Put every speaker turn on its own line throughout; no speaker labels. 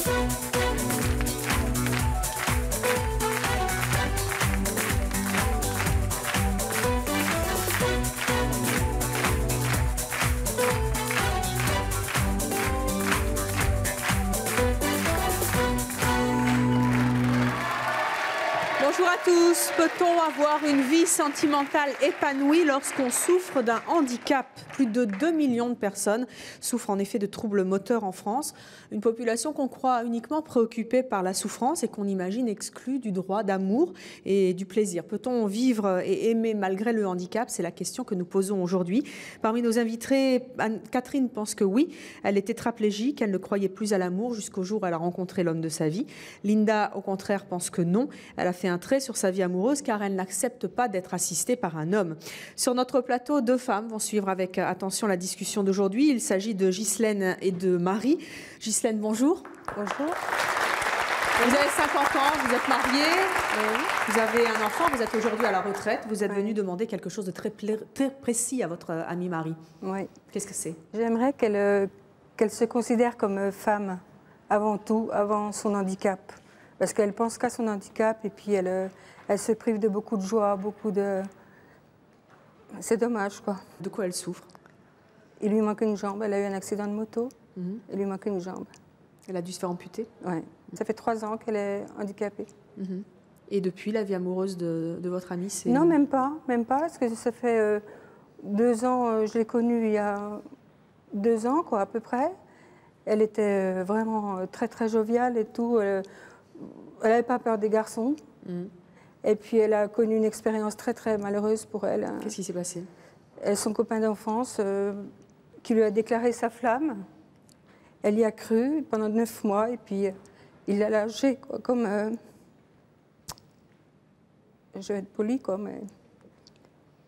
Bonjour à tous. Peut-on avoir une vie sentimentale épanouie lorsqu'on souffre d'un handicap? Plus de 2 millions de personnes souffrent en effet de troubles moteurs en France. Une population qu'on croit uniquement préoccupée par la souffrance et qu'on imagine exclue du droit d'amour et du plaisir. Peut-on vivre et aimer malgré le handicap? C'est la question que nous posons aujourd'hui. Parmi nos invités, Catherine pense que oui. Elle est tétraplégique, elle ne croyait plus à l'amour jusqu'au jour où elle a rencontré l'homme de sa vie. Linda, au contraire, pense que non. Elle a fait un trait sur sa vie amoureuse car elle n'accepte pas d'être assistée par un homme. Sur notre plateau, 2 femmes vont suivre avec attention la discussion d'aujourd'hui. Il s'agit de Ghislaine et de Marie. Ghislaine, bonjour.
Bonjour.
Vous avez 50 ans, vous êtes mariée, vous avez un enfant, vous êtes aujourd'hui à la retraite. Vous êtes venue demander quelque chose de très précis à votre amie Marie. Oui. Qu'est-ce que c'est?
J'aimerais qu'elle se considère comme femme avant tout, avant son handicap. Parce qu'elle pense qu'à son handicap et puis elle se prive de beaucoup de joie, beaucoup de... C'est dommage, quoi.
De quoi elle souffre?
Il lui manque une jambe. Elle a eu un accident de moto. Il lui manque une jambe.
Elle a dû se faire amputer?
Oui. Ça fait 3 ans qu'elle est handicapée.
Et depuis, la vie amoureuse de votre amie, c'est...
Non, même pas. Même pas, parce que ça fait 2 ans, je l'ai connue il y a 2 ans, quoi, à peu près. Elle était vraiment très, très joviale et tout. Elle n'avait pas peur des garçons. Et puis, elle a connu une expérience très, très malheureuse pour elle.
Qu'est-ce qui s'est passé?
Son copain d'enfance qui lui a déclaré sa flamme. Elle y a cru pendant 9 mois et puis il l'a lâché, quoi, comme... je vais être polie, quoi, mais...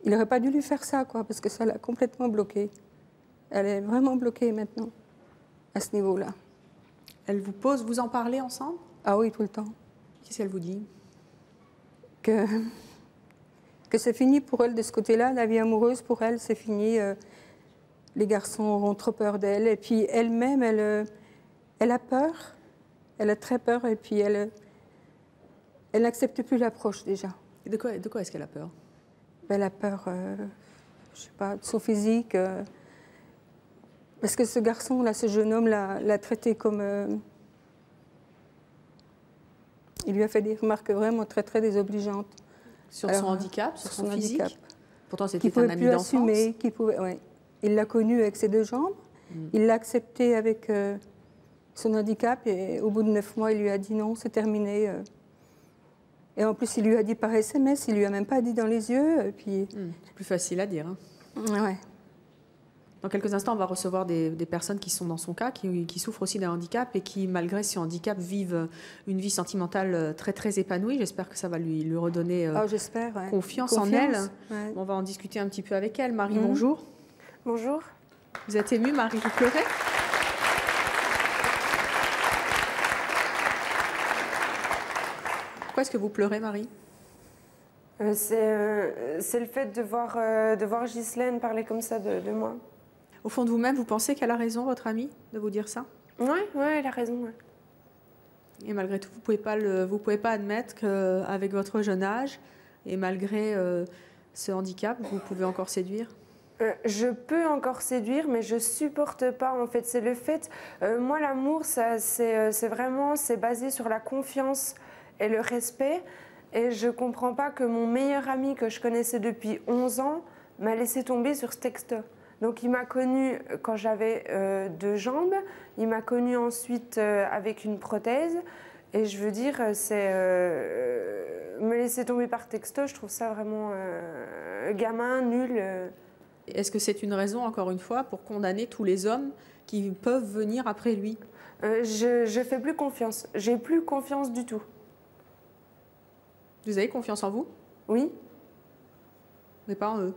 Il n'aurait pas dû lui faire ça, quoi, parce que ça l'a complètement bloquée. Elle est vraiment bloquée maintenant, à ce niveau-là.
Elle vous pose, vous en parlez ensemble?
Ah oui, tout le temps.
Qu'est-ce qu'elle vous dit?
Que c'est fini pour elle de ce côté-là, la vie amoureuse pour elle, c'est fini. Les garçons auront trop peur d'elle. Et puis elle-même, elle a peur, elle a très peur, et puis elle n'accepte plus l'approche déjà.
Et de quoi est-ce qu'elle a peur?
Elle a peur, je sais pas, de son physique. Parce que ce garçon-là, ce jeune homme l'a traité comme... il lui a fait des remarques vraiment très, très désobligeantes.
Sur son handicap, sur son physique? Handicap. Pourtant, c'était un ami d'enfance.
Ouais. Il l'a connu avec ses 2 jambes. Il l'a accepté avec son handicap. Et au bout de 9 mois, il lui a dit non, c'est terminé. Et en plus, il lui a dit par SMS. Il lui a même pas dit dans les yeux. Puis...
C'est plus facile à dire.
Ouais.
Dans quelques instants, on va recevoir des personnes qui sont dans son cas, qui souffrent aussi d'un handicap et qui, malgré ce handicap, vivent une vie sentimentale très, très épanouie. J'espère que ça va lui redonner confiance en elle. Ouais. On va en discuter un petit peu avec elle. Marie, bonjour.
Bonjour.
Vous êtes émue, Marie, vous pleurez? Pourquoi est-ce que vous pleurez, Marie?
C'est le fait de voir Ghislaine parler comme ça de moi.
Au fond de vous-même, vous pensez qu'elle a raison, votre amie, de vous dire ça?
Oui, elle a raison. Ouais.
Et malgré tout, vous ne pouvez pas admettre qu'avec votre jeune âge, et malgré ce handicap, vous pouvez encore séduire?
Je peux encore séduire, mais je supporte pas. En fait, c'est le fait. Moi, l'amour, c'est basé sur la confiance et le respect. Et je comprends pas que mon meilleur ami que je connaissais depuis 11 ans m'a laissé tomber sur ce texte. Donc, il m'a connue quand j'avais 2 jambes. Il m'a connue ensuite avec une prothèse. Et je veux dire, me laisser tomber par texto, je trouve ça vraiment gamin, nul.
Est-ce que c'est une raison, encore une fois, pour condamner tous les hommes qui peuvent venir après lui?
Je fais plus confiance. J'ai plus confiance du tout.
Vous avez confiance en vous?
Oui.
Mais pas en eux?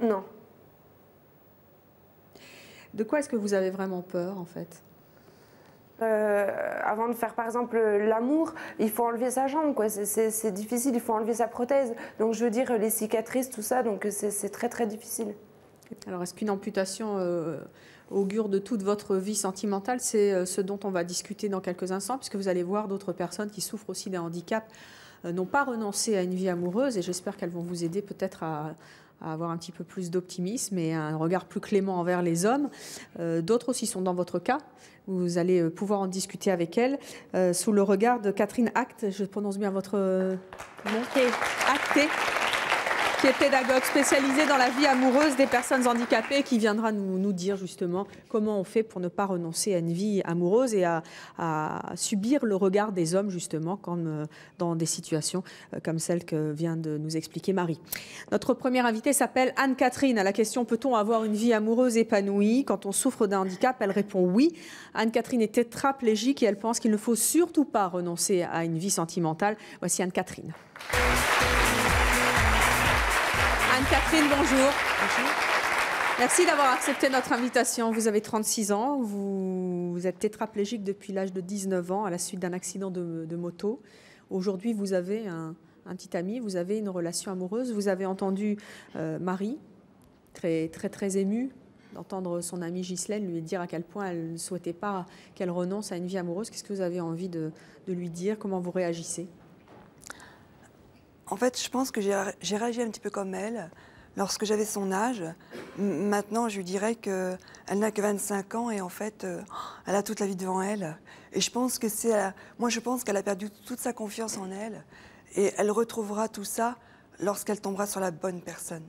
Non.
De quoi est-ce que vous avez vraiment peur, en fait?
Avant de faire, par exemple, l'amour, il faut enlever sa jambe, quoi. C'est difficile, il faut enlever sa prothèse. Donc, je veux dire, les cicatrices, tout ça, donc c'est très, très difficile.
Alors, est-ce qu'une amputation augure de toute votre vie sentimentale. C'est ce dont on va discuter dans quelques instants, puisque vous allez voir d'autres personnes qui souffrent aussi d'un handicap n'ont pas renoncé à une vie amoureuse, et j'espère qu'elles vont vous aider peut-être à avoir un petit peu plus d'optimisme et un regard plus clément envers les hommes. D'autres aussi sont dans votre cas. Vous allez pouvoir en discuter avec elles sous le regard de Catherine Act, je prononce bien votre nom, Acté, qui est pédagogue spécialisée dans la vie amoureuse des personnes handicapées, qui viendra nous dire justement comment on fait pour ne pas renoncer à une vie amoureuse et à subir le regard des hommes, justement, comme dans des situations comme celle que vient de nous expliquer Marie. Notre première invitée s'appelle Anne-Catherine. À la question « Peut-on avoir une vie amoureuse épanouie quand on souffre d'un handicap ?» Elle répond oui. Anne-Catherine est tétraplégique et elle pense qu'il ne faut surtout pas renoncer à une vie sentimentale. Voici Anne-Catherine. Anne-Catherine, bonjour. Bonjour. Merci d'avoir accepté notre invitation. Vous avez 36 ans, vous êtes tétraplégique depuis l'âge de 19 ans à la suite d'un accident de moto. Aujourd'hui, vous avez un petit ami, vous avez une relation amoureuse. Vous avez entendu Marie, très émue, d'entendre son amie Ghislaine lui dire à quel point elle ne souhaitait pas qu'elle renonce à une vie amoureuse. Qu'est-ce que vous avez envie de lui dire? Comment vous réagissez?
En fait, je pense que j'ai réagi un petit peu comme elle lorsque j'avais son âge. Maintenant, je lui dirais qu'elle n'a que 25 ans et en fait, elle a toute la vie devant elle. Et je pense que moi, je pense qu'elle a perdu toute sa confiance en elle et elle retrouvera tout ça lorsqu'elle tombera sur la bonne personne.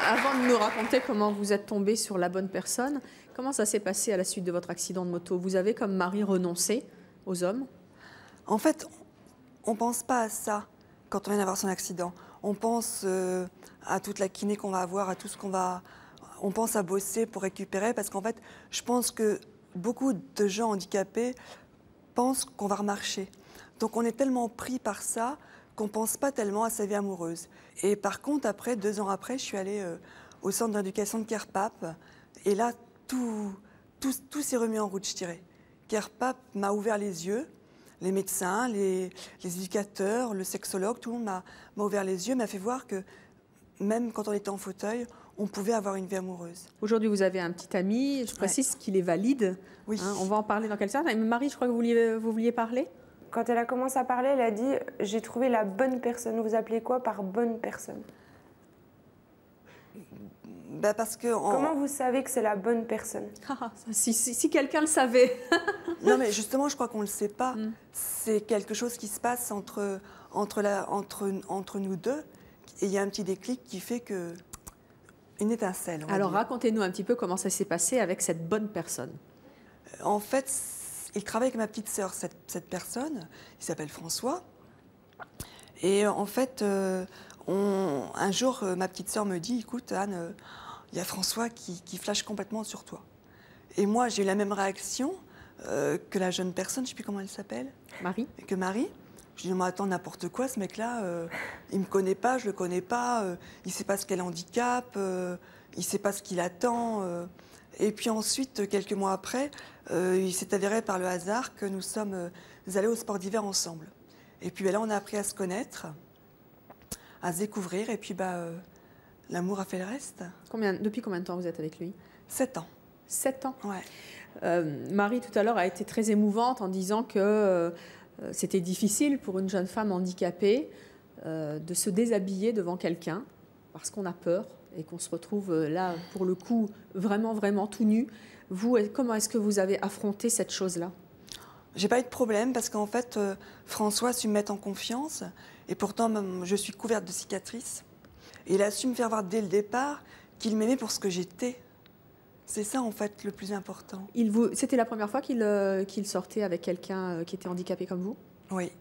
Avant de nous raconter comment vous êtes tombée sur la bonne personne, comment ça s'est passé à la suite de votre accident de moto? Vous avez, comme Marie, renoncé aux hommes?
En fait, on ne pense pas à ça quand on vient d'avoir son accident. On pense à toute la kiné qu'on va avoir, à tout ce qu'on va... On pense à bosser pour récupérer parce qu'en fait, je pense que beaucoup de gens handicapés pensent qu'on va remarcher. Donc on est tellement pris par ça qu'on ne pense pas tellement à sa vie amoureuse. Et par contre, après, 2 ans après, je suis allée au centre d'éducation de Kerpap. Et là, tout s'est remis en route, je dirais. Kerpap m'a ouvert les yeux. Les médecins, les éducateurs, le sexologue, tout le monde m'a ouvert les yeux, m'a fait voir que même quand on était en fauteuil, on pouvait avoir une vie amoureuse.
Aujourd'hui, vous avez un petit ami. Je précise qu'il est valide.
Oui.
On va en parler dans quelques instants. Marie, je crois que vous vouliez parler?
Quand elle a commencé à parler, elle a dit « J'ai trouvé la bonne personne ». Vous appelez quoi par bonne personne?
Parce que
Comment vous savez que c'est la bonne personne?
Si quelqu'un le savait.
Non, mais justement, je crois qu'on ne le sait pas. C'est quelque chose qui se passe entre nous deux. Et il y a un petit déclic qui fait que... une étincelle.
Alors, racontez-nous un petit peu comment ça s'est passé avec cette bonne personne.
En fait, il travaille avec ma petite sœur, cette personne. Il s'appelle François. Et en fait, un jour, ma petite sœur me dit « Écoute, Anne, il y a François qui flash complètement sur toi. » Et moi, j'ai eu la même réaction que la jeune personne, je ne sais plus comment elle s'appelle.
Marie.
Que Marie. Je dis « Non, mais attends, n'importe quoi, ce mec-là, il ne me connaît pas, je ne le connais pas, il ne sait pas ce qu'est le handicap, il ne sait pas ce qu'il attend. » Et puis ensuite, quelques mois après, il s'est avéré par le hasard que nous sommes allés au sport d'hiver ensemble. Et puis là, on a appris à se connaître, à se découvrir, et puis l'amour a fait le reste.
Depuis combien de temps vous êtes avec lui?
7 ans.
7 ans.
Ouais.
Marie, tout à l'heure, a été très émouvante en disant que c'était difficile pour une jeune femme handicapée de se déshabiller devant quelqu'un parce qu'on a peur et qu'on se retrouve là, pour le coup, vraiment tout nu. Vous, comment est-ce que vous avez affronté cette chose-là?
J'ai pas eu de problème parce qu'en fait, François a su me mettre en confiance et pourtant, je suis couverte de cicatrices. Et il a su me faire voir dès le départ qu'il m'aimait pour ce que j'étais. C'est ça, en fait, le plus important.
C'était la première fois qu'il sortait avec quelqu'un qui était handicapé comme vous?
Oui.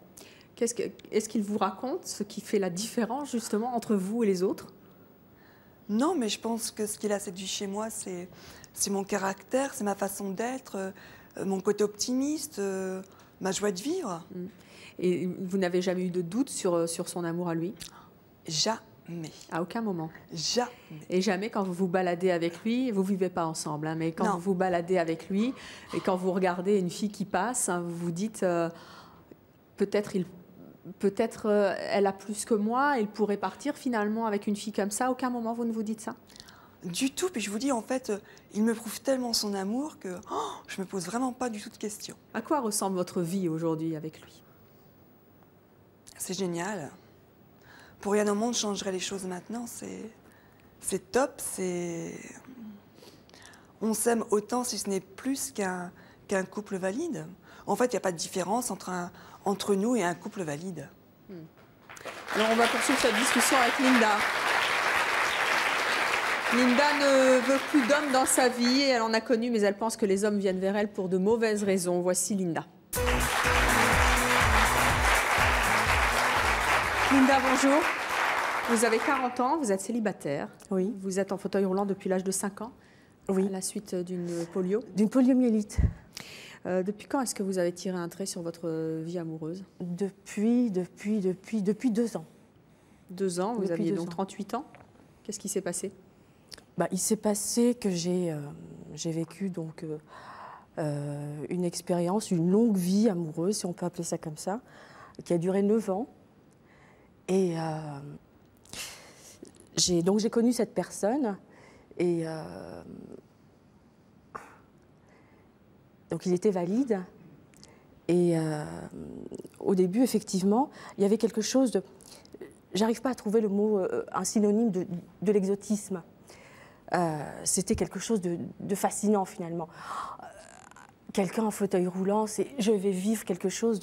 Est-ce qu'il vous raconte ce qui fait la différence, justement, entre vous et les autres?
Non, mais je pense que ce qu'il a séduit chez moi, c'est mon caractère, c'est ma façon d'être, mon côté optimiste, ma joie de vivre.
Et vous n'avez jamais eu de doute sur son amour à lui?
Jamais.
À aucun moment?
Jamais.
Et jamais quand vous vous baladez avec lui, vous ne vivez pas ensemble, hein, mais quand vous vous baladez avec lui et quand vous regardez une fille qui passe, hein, vous vous dites peut-être peut-être elle a plus que moi, elle pourrait partir finalement avec une fille comme ça. À aucun moment vous ne vous dites ça?
Du tout, puis je vous dis, en fait, il me prouve tellement son amour que je me pose vraiment pas du tout de questions.
À quoi ressemble votre vie aujourd'hui avec lui?
C'est génial. Pour rien au monde, je changerais les choses maintenant. C'est top, on s'aime autant, si ce n'est plus qu'un couple valide. En fait, il n'y a pas de différence entre nous et un couple valide.
Alors, on va poursuivre cette discussion avec Linda. Linda ne veut plus d'hommes dans sa vie et elle en a connu, mais elle pense que les hommes viennent vers elle pour de mauvaises raisons. Voici Linda. Linda, bonjour. Vous avez 40 ans, vous êtes célibataire.
Oui.
Vous êtes en fauteuil roulant depuis l'âge de 5 ans.
Oui.
À la suite d'une polio.
D'une poliomyélite.
Depuis quand est-ce que vous avez tiré un trait sur votre vie amoureuse?
Depuis 2 ans.
2 ans, vous
Depuis
aviez
2
donc
ans.
38 ans. Qu'est-ce qui s'est passé?
Il s'est passé que j'ai vécu donc une expérience, une longue vie amoureuse, si on peut appeler ça comme ça, qui a duré 9 ans. Et j'ai connu cette personne et donc il était valide. Et au début, effectivement, il y avait quelque chose de... J'arrive pas à trouver le mot, un synonyme de l'exotisme. C'était quelque chose de fascinant finalement. Quelqu'un en fauteuil roulant, je vais vivre quelque chose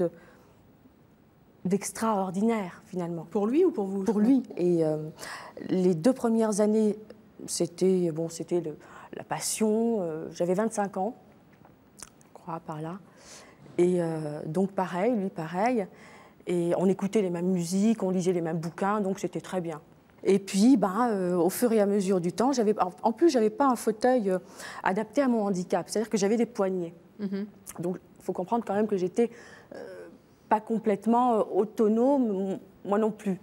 d'extraordinaire finalement.
Pour lui ou pour vous?
Pour lui. Et les 2 premières années, c'était la passion. J'avais 25 ans, je crois, par là. Et donc pareil, lui pareil. Et on écoutait les mêmes musiques, on lisait les mêmes bouquins, donc c'était très bien. Et puis, au fur et à mesure du temps, en plus, je n'avais pas un fauteuil adapté à mon handicap, c'est-à-dire que j'avais des poignets. Donc, il faut comprendre quand même que j'étais pas complètement autonome, moi non plus.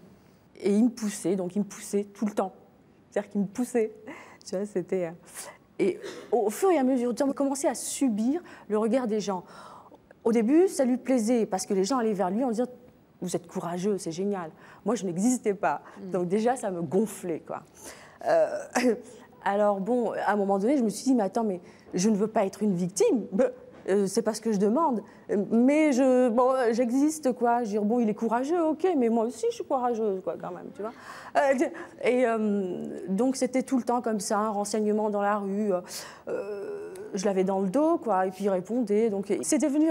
Et il me poussait tout le temps. C'est-à-dire qu'il me poussait. Tu vois, c'était... Et au fur et à mesure du temps, on commençait à subir le regard des gens. Au début, ça lui plaisait, parce que les gens allaient vers lui en disant « Vous êtes courageux, c'est génial ». Moi, je n'existais pas. Donc déjà, ça me gonflait, quoi. Alors bon, à un moment donné, je me suis dit « Mais attends, mais je ne veux pas être une victime. C'est pas ce que je demande. Mais j'existe, quoi. Je veux dire, bon, il est courageux, ok, mais moi aussi, je suis courageuse, quoi, quand même, tu vois. Donc, c'était tout le temps comme ça, un renseignement dans la rue. Je l'avais dans le dos, quoi, et puis il répondait. Donc, c'est devenu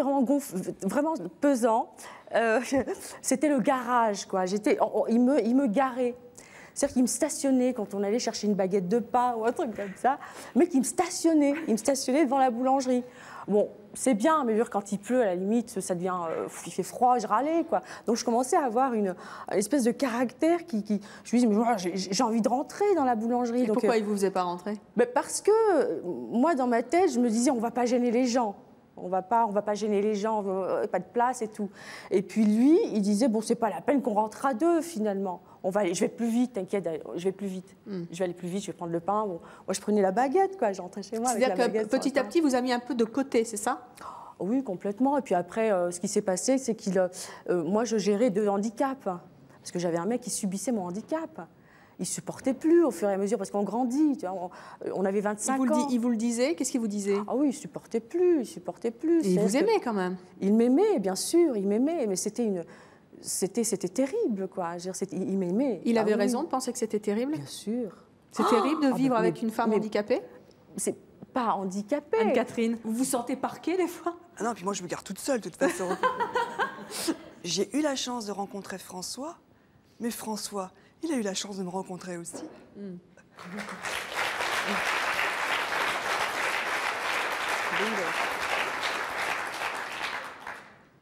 vraiment pesant. C'était le garage, quoi. Il me garait. C'est-à-dire qu'il me stationnait quand on allait chercher une baguette de pain ou un truc comme ça, mais qu'il me stationnait. Il me stationnait devant la boulangerie. Bon, c'est bien, mais quand il pleut, à la limite, ça devient... il fait froid, je râlais, quoi. Donc, je commençais à avoir une espèce de caractère qui... Je me disais, mais voilà, j'ai envie de rentrer dans la boulangerie.
Et
donc,
pourquoi il ne vous faisait pas rentrer?
Parce que, moi, dans ma tête, je me disais, on ne va pas gêner les gens. On va pas gêner les gens, pas de place et tout. Et puis lui, il disait, bon, c'est pas la peine qu'on rentre à 2, finalement. Je vais plus vite, t'inquiète, je vais plus vite. Je vais aller plus vite, je vais prendre le pain. Bon, moi, je prenais la baguette, quoi. Je rentrais chez moi avec la baguette.
C'est-à-dire que petit à petit, vous avez mis un peu de côté, c'est ça?
Oui, complètement. Et puis après, ce qui s'est passé, c'est moi, je gérais 2 handicaps. Parce que j'avais un mec qui subissait mon handicap. Il ne supportait plus au fur et à mesure, parce qu'on grandit. Tu vois, on avait 25 ans.
Il vous le disait? Qu'est-ce qu'il vous disait?
Ah oui, il ne supportait plus,
Et il vous aimait quand même?
Il m'aimait, bien sûr, il m'aimait, mais c'était terrible, quoi. Il m'aimait.
Il avait raison de penser que c'était terrible?
Bien sûr.
C'est terrible de vivre avec une femme handicapée?
C'est pas handicapée.
Anne-Catherine, vous vous sentez parquée des fois?
Ah non, puis moi je me garde toute seule, de toute façon. J'ai eu la chance de rencontrer François, mais François, il a eu la chance de me rencontrer aussi.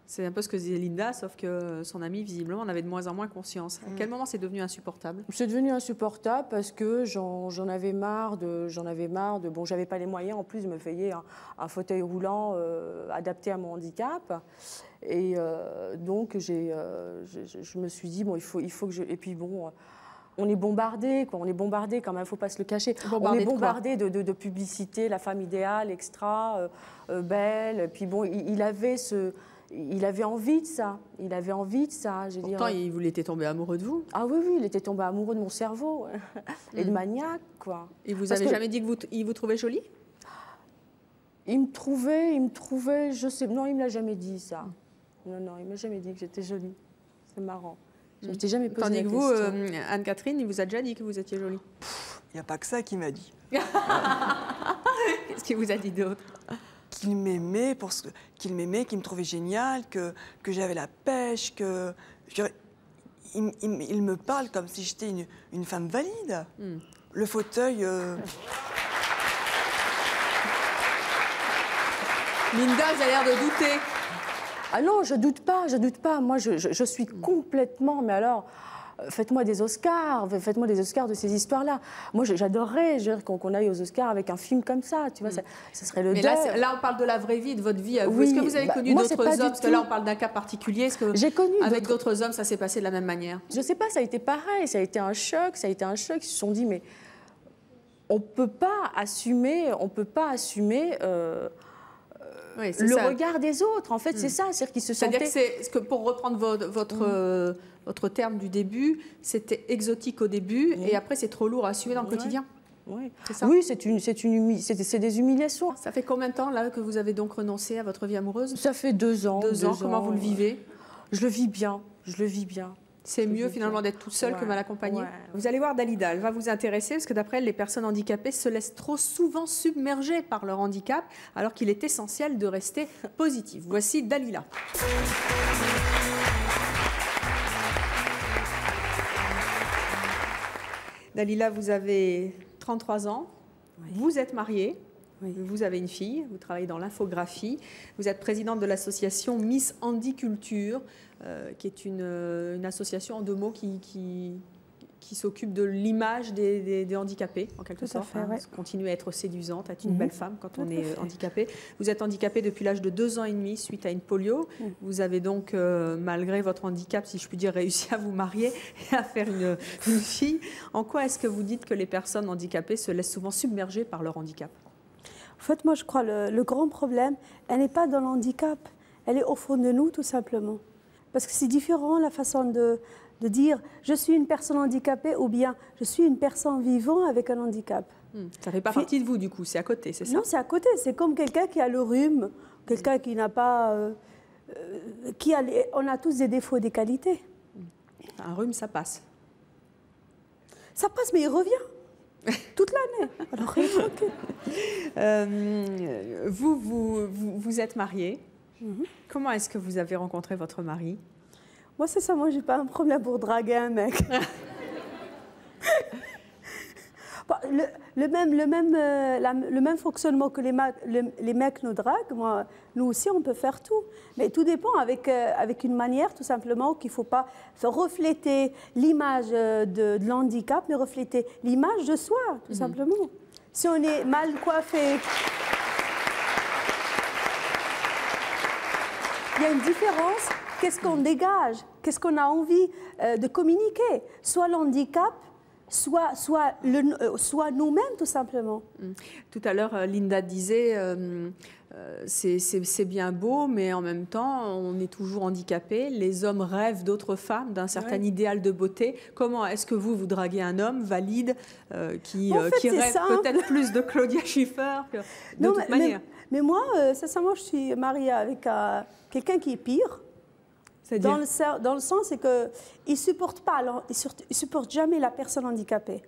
C'est un peu ce que disait Linda, sauf que son ami, visiblement, en avait de moins en moins conscience. À quel moment c'est devenu insupportable?
C'est devenu insupportable parce que j'en avais marre de... Bon, j'avais pas les moyens, en plus, de me payer un fauteuil roulant adapté à mon handicap. Et donc, je me suis dit, bon, il faut que je... Et puis, bon... On est bombardé, quoi. On est bombardé quand même, il ne faut pas se le cacher. On est bombardé de publicité, la femme idéale, extra, belle. Puis bon, il avait
il avait envie de ça. Il avait envie de ça. Je veux
Pourtant,
dire.
il était tombé amoureux de vous.
Ah oui, oui, il était tombé amoureux de mon cerveau et de maniaque, quoi.
Et vous
Parce
avez
que-
jamais dit qu'il vous trouvait jolie?
Il me trouvait, je sais, non, il me l'a jamais dit ça. Non, non, il m'a jamais dit que j'étais jolie. C'est marrant. Je m'étais jamais posé
Tandis
la
que vous,
question.
Anne-Catherine, il vous a déjà dit que vous étiez jolie.
Il n'y a pas que ça qu'il m'a dit.
Qu'est-ce qu'il vous a dit d'autre?
Qu'il m'aimait, qu'il me trouvait génial, que j'avais la pêche, il me parle comme si j'étais une femme valide. Le fauteuil...
Linda, vous avez l'air de douter.
Ah non, je doute pas, je doute pas. Moi, je suis complètement, mais alors, faites-moi des Oscars de ces histoires-là. Moi, j'adorerais qu'on aille aux Oscars avec un film comme ça, tu vois, ça serait le
Mais
deuil.
là, on parle de la vraie vie, de votre vie à vous.
Oui,
Est-ce que vous avez
bah,
connu
moi, c'est
d'autres
pas du
hommes? Parce que là,
tout.
on parle d'un cas particulier. Est-ce que
J'ai connu
avec d'autres hommes, ça s'est passé de la même manière?
Je sais pas, ça a été pareil, ça a été un choc, Ils se sont dit, mais on peut pas assumer
Oui, c'est
le
ça.
regard des autres. En fait, c'est ça, c'est-à-dire qu'ils se
C'est-à-dire
sentaient...
que pour reprendre votre terme du début, c'était exotique au début et après, c'est trop lourd à assumer dans le quotidien.
Oui,
C'est ça.
oui, c'est des humiliations.
Ça fait combien de temps là que vous avez donc renoncé à votre vie amoureuse?
Ça fait 2 ans.
2 ans. Comment vous le vivez?
Je le vis bien, je le vis bien.
C'est mieux
vis
finalement
bien.
d'être toute seule que
Ouais,
mal accompagnée.
ouais.
Vous allez voir Dalida, elle va vous intéresser parce que d'après elle, les personnes handicapées se laissent trop souvent submerger par leur handicap alors qu'il est essentiel de rester positif. Voici Dalila. Dalila, vous avez 33 ans, vous êtes mariée. Vous avez une fille, vous travaillez dans l'infographie, vous êtes présidente de l'association Miss Handiculture, qui est une association en 2 mots qui s'occupe de l'image des handicapés, en quelque
Tout à
sorte.
fait, ouais.
Continuer à être séduisante, à être une belle femme quand on est handicapé. Vous êtes handicapée depuis l'âge de 2 ans et demi suite à une polio. Vous avez donc, malgré votre handicap, si je puis dire, réussi à vous marier et à faire une fille. En quoi est-ce que vous dites que les personnes handicapées se laissent souvent submerger par leur handicap?
En fait, moi, je crois que le grand problème, elle n'est pas dans le handicap, elle est au fond de nous, tout simplement. Parce que c'est différent la façon de dire « je suis une personne handicapée » ou bien « je suis une personne vivant avec un handicap ».
Ça ne fait pas partie de vous, du coup, c'est à côté, c'est ça?
Non, c'est à côté. C'est comme quelqu'un qui a le rhume, quelqu'un qui n'a pas... on a tous des défauts et des qualités.
Un rhume, ça passe.
Ça passe, mais il revient. Toute l'année. Alors, tranquille.
Vous êtes mariée. Comment est-ce que vous avez rencontré votre mari?
Moi, c'est ça. Moi, j'ai pas un problème pour draguer un mec. Bon, le même fonctionnement que les mecs nous draguent, nous aussi, on peut faire tout. Mais tout dépend avec une manière, tout simplement, qu'il ne faut pas faire refléter l'image de l'handicap, mais refléter l'image de soi, tout simplement. Si on est mal coiffé, il y a une différence. Qu'est-ce qu'on dégage? Qu'est-ce qu'on a envie de communiquer? Soit l'handicap, soit nous-mêmes, tout simplement.
Tout à l'heure, Linda disait, c'est bien beau, mais en même temps, on est toujours handicapé. Les hommes rêvent d'autres femmes, d'un certain idéal de beauté. Comment est-ce que vous draguez un homme valide qui rêve peut-être plus de Claudia Schiffer que de toute manière?
Mais moi, sincèrement, je suis mariée avec quelqu'un qui est pire. Dans le sens, c'est qu'il ne supporte pas, il supporte jamais la personne handicapée.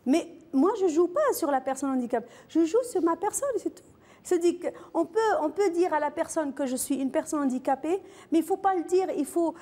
Mais moi, je ne joue pas sur la personne handicapée. Je joue sur ma personne, c'est tout. C'est-à-dire qu'on peut dire à la personne que je suis une personne handicapée, mais il ne faut pas le dire. Il faut,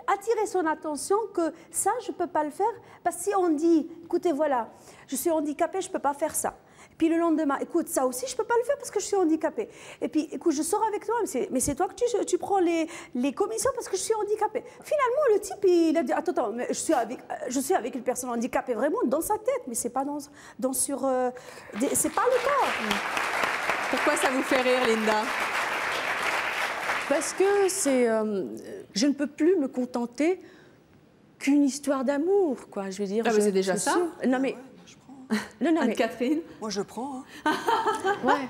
attirer son attention que ça, je ne peux pas le faire. Parce que si on dit, écoutez, voilà, je suis handicapée, je ne peux pas faire ça. Puis le lendemain, écoute, ça aussi, je ne peux pas le faire parce que je suis handicapée. Et puis, écoute, je sors avec toi, mais c'est toi que tu prends les commissions parce que je suis handicapée. Finalement, le type, il a dit, attends, mais je suis avec une personne handicapée vraiment dans sa tête, mais c'est pas c'est pas le cas.
Pourquoi ça vous fait rire, Linda?
Parce que je ne peux plus me contenter qu'une histoire d'amour, quoi. Je veux dire.
C'est déjà ça?
Non mais. Non, mais...
Anne-Catherine?
Moi, je prends.
Ouais.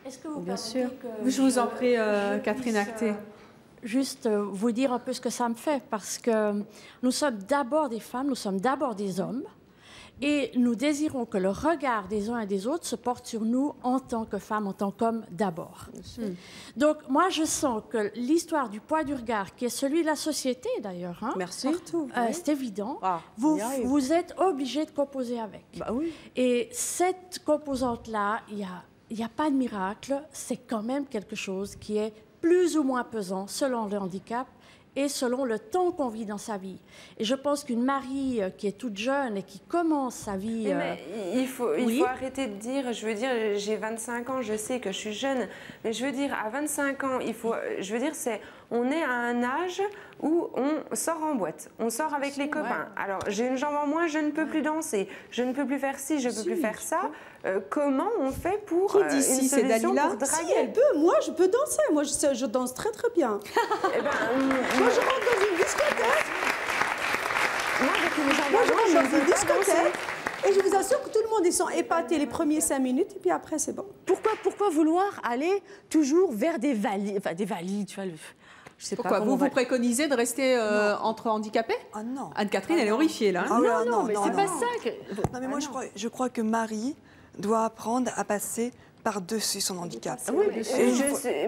Est-ce que vous
Bien
permettez
sûr.
que
Je vous en prie, Catherine Acté.
Juste vous dire un peu ce que ça me fait, parce que nous sommes d'abord des femmes, nous sommes d'abord des hommes, et nous désirons que le regard des uns et des autres se porte sur nous en tant que femmes, en tant qu'hommes d'abord. Donc moi je sens que l'histoire du poids du regard, qui est celui de la société d'ailleurs, hein,
Merci.
c'est évident,
Ah,
vous,
on y arrive.
vous êtes obligés de composer avec.
Bah oui.
Et cette composante-là, il n'y a pas de miracle, c'est quand même quelque chose qui est plus ou moins pesant selon le handicap et selon le temps qu'on vit dans sa vie. Et je pense qu'une Marie qui est toute jeune et qui commence sa vie...
Mais il faut
oui.
arrêter de dire, je veux dire, j'ai 25 ans, je sais que je suis jeune, mais je veux dire, à 25 ans, je veux dire, on est à un âge où on sort en boîte, on sort avec les copains. Alors, j'ai une jambe en moins, je ne peux plus danser, je ne peux plus faire ci, je ne peux plus faire ça. Comment on fait pour
Qui dit si,
une
c'est
solution
Dalila?
pour
Si,
draguer?
elle peut. Moi, je peux danser. Moi, je danse très, très bien.
Eh ben,
Moi, je rentre dans une discothèque.
moi, avec une jambe
Moi,
en
je
moins,
rentre
je
dans
ne
une
peux pas danser.
discothèque. Et je vous assure que tout le monde, ils sont épatés les premiers 5 minutes. Et puis après, c'est bon.
Pourquoi vouloir aller toujours vers des valides, enfin des valides, tu vois, je sais
Pourquoi
pas
vous préconisez de rester entre handicapés?
Ah non.
Anne-Catherine, elle est horrifiée là.
Ah là,
Non, mais c'est pas ça.
Non, mais moi, je crois que Marie doit apprendre à passer par-dessus son handicap.
Oui, bien sûr.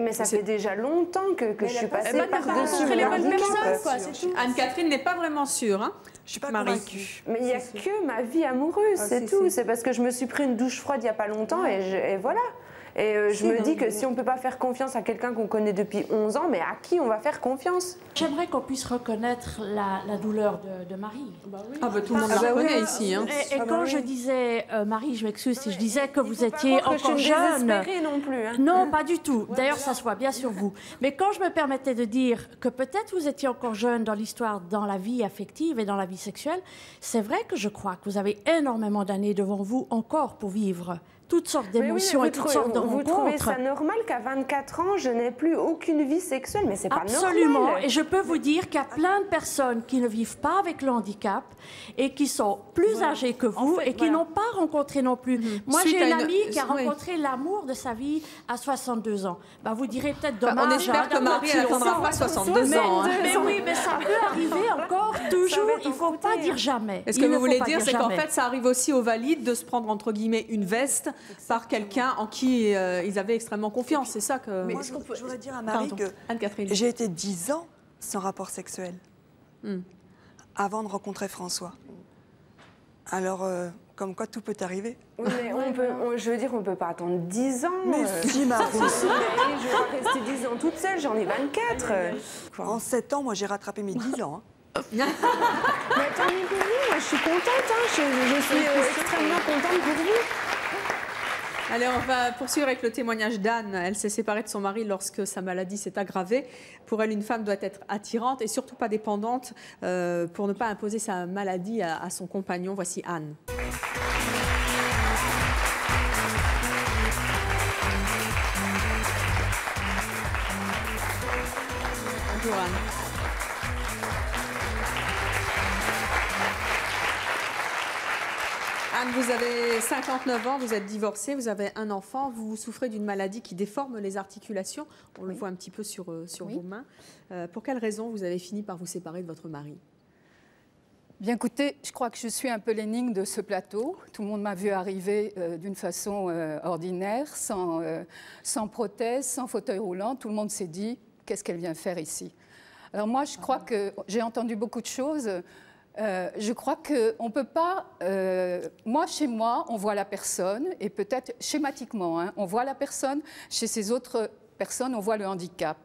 Mais ça fait déjà longtemps que je suis passée
Elle va
par-dessus
rencontrer les
le
bonnes
handicap.
personnes, quoi, c'est tout.
Anne-Catherine n'est pas vraiment sûre. Hein.
Je suis pas
Marie.
convaincue.
Mais il n'y a que ma vie amoureuse, c'est tout. C'est parce que je me suis pris une douche froide il n'y a pas longtemps et voilà. Et je me dis que si on ne peut pas faire confiance à quelqu'un qu'on connaît depuis 11 ans, mais à qui on va faire confiance?
J'aimerais qu'on puisse reconnaître la douleur de Marie.
Ah bah tout le monde la reconnaît ici. Hein.
Et quand je disais, Marie, je m'excuse si je disais que vous étiez
Pas que je
encore
suis
jeune.
désespérée non plus. Hein.
Non, pas du tout. D'ailleurs, ça se voit bien sur vous. Mais quand je me permettais de dire que peut-être vous étiez encore jeune dans l'histoire, dans la vie affective et dans la vie sexuelle, c'est vrai que je crois que vous avez énormément d'années devant vous encore pour vivre toutes sortes
Mais oui,
d'émotions
mais
et toutes sortes de
vous trouvez
rencontres.
ça normal qu'à 24 ans, je n'ai plus aucune vie sexuelle? Mais c'est pas
Absolument.
normal.
Et je peux vous dire qu'il y a plein de personnes qui ne vivent pas avec le handicap et qui sont plus âgées que vous et qui n'ont pas rencontré non plus. Moi,
Suite
j'ai
à
une
une-
amie qui a
oui.
rencontré l'amour de sa vie à 62 ans. Ben, vous direz peut-être
Enfin,
dommage.
on espère que Marie n'attendra pas 62 ans. Hein.
Mais oui, mais ça peut arriver encore toujours. Il ne faut pas dire jamais.
Et ce que
Il ne
vous
faut
voulez
pas
dire, c'est qu'en
jamais.
fait, ça arrive aussi aux valides de se prendre, entre guillemets, une veste par quelqu'un en qui ils avaient extrêmement confiance. C'est ça que...
Moi, je voudrais dire à Marie
Pardon.
que
Anne-Catherine.
j'ai été 10 ans sans rapport sexuel avant de rencontrer François. Alors, comme quoi tout peut arriver.
Oui, mais je veux dire, on ne peut pas attendre 10 ans.
Mais si, Marie.
Mais je vais pas rester 10 ans toute seule, j'en ai 24.
En 7 ans, moi, j'ai rattrapé mes 10 ans. Hein.
Mais tant mieux pour vous, moi je suis contente, hein. Je suis extrêmement contente pour vous.
Allez, on va poursuivre avec le témoignage d'Anne. Elle s'est séparée de son mari lorsque sa maladie s'est aggravée. Pour elle, une femme doit être attirante et surtout pas dépendante pour ne pas imposer sa maladie à son compagnon. Voici Anne. Bonjour Anne. Anne, vous avez 59 ans, vous êtes divorcée, vous avez un enfant, vous souffrez d'une maladie qui déforme les articulations. On le voit un petit peu sur vos mains. Pour quelle raison vous avez fini par vous séparer de votre mari?
Bien écoutez, je crois que je suis un peu l'énigme de ce plateau. Tout le monde m'a vu arriver d'une façon ordinaire, sans prothèse, sans fauteuil roulant. Tout le monde s'est dit, qu'est-ce qu'elle vient faire ici? Alors moi, je crois que j'ai entendu beaucoup de choses. Je crois qu'on ne peut pas... moi, chez moi, on voit la personne, et peut-être schématiquement, hein, on voit la personne. Chez ces autres personnes, on voit le handicap.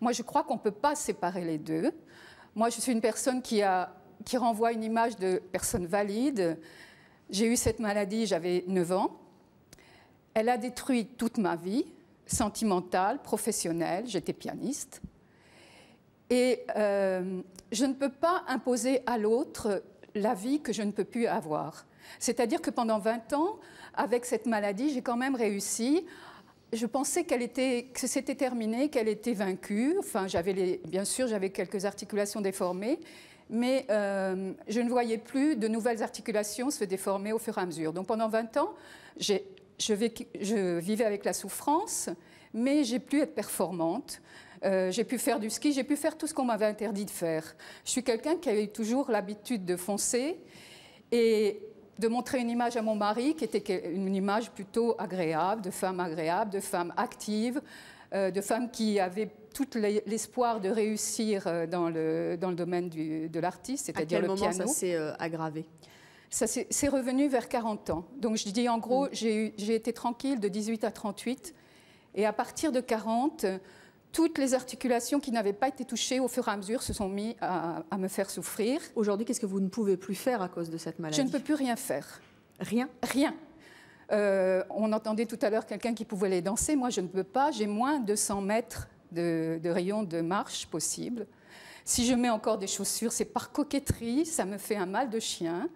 Moi, je crois qu'on ne peut pas séparer les deux. Moi, je suis une personne qui renvoie une image de personne valide. J'ai eu cette maladie, j'avais 9 ans. Elle a détruit toute ma vie, sentimentale, professionnelle. J'étais pianiste. Et je ne peux pas imposer à l'autre la vie que je ne peux plus avoir. C'est-à-dire que pendant 20 ans, avec cette maladie, j'ai quand même réussi. Je pensais que c'était terminé, qu'elle était vaincue. Enfin, bien sûr, j'avais quelques articulations déformées, mais je ne voyais plus de nouvelles articulations se déformer au fur et à mesure. Donc pendant 20 ans, j'ai je vivais avec la souffrance, mais j'ai pu être performante. J'ai pu faire du ski, j'ai pu faire tout ce qu'on m'avait interdit de faire. Je suis quelqu'un qui a eu toujours l'habitude de foncer et de montrer une image à mon mari qui était une image plutôt agréable, de femme active, de femme qui avait tout l'espoir de réussir dans le domaine de l'artiste, c'est-à-dire le piano.
À quel moment ça s'est aggravé?
C'est revenu vers 40 ans. Donc je dis en gros, j'ai été tranquille de 18 à 38 et à partir de 40, toutes les articulations qui n'avaient pas été touchées au fur et à mesure se sont mises à me faire souffrir.
Aujourd'hui, qu'est-ce que vous ne pouvez plus faire à cause de cette maladie?
Je ne peux plus rien faire.
Rien?
Rien. On entendait tout à l'heure quelqu'un qui pouvait aller danser. Moi, je ne peux pas. J'ai moins de 100 mètres de rayon de marche possible. Si je mets encore des chaussures, c'est par coquetterie. Ça me fait un mal de chien.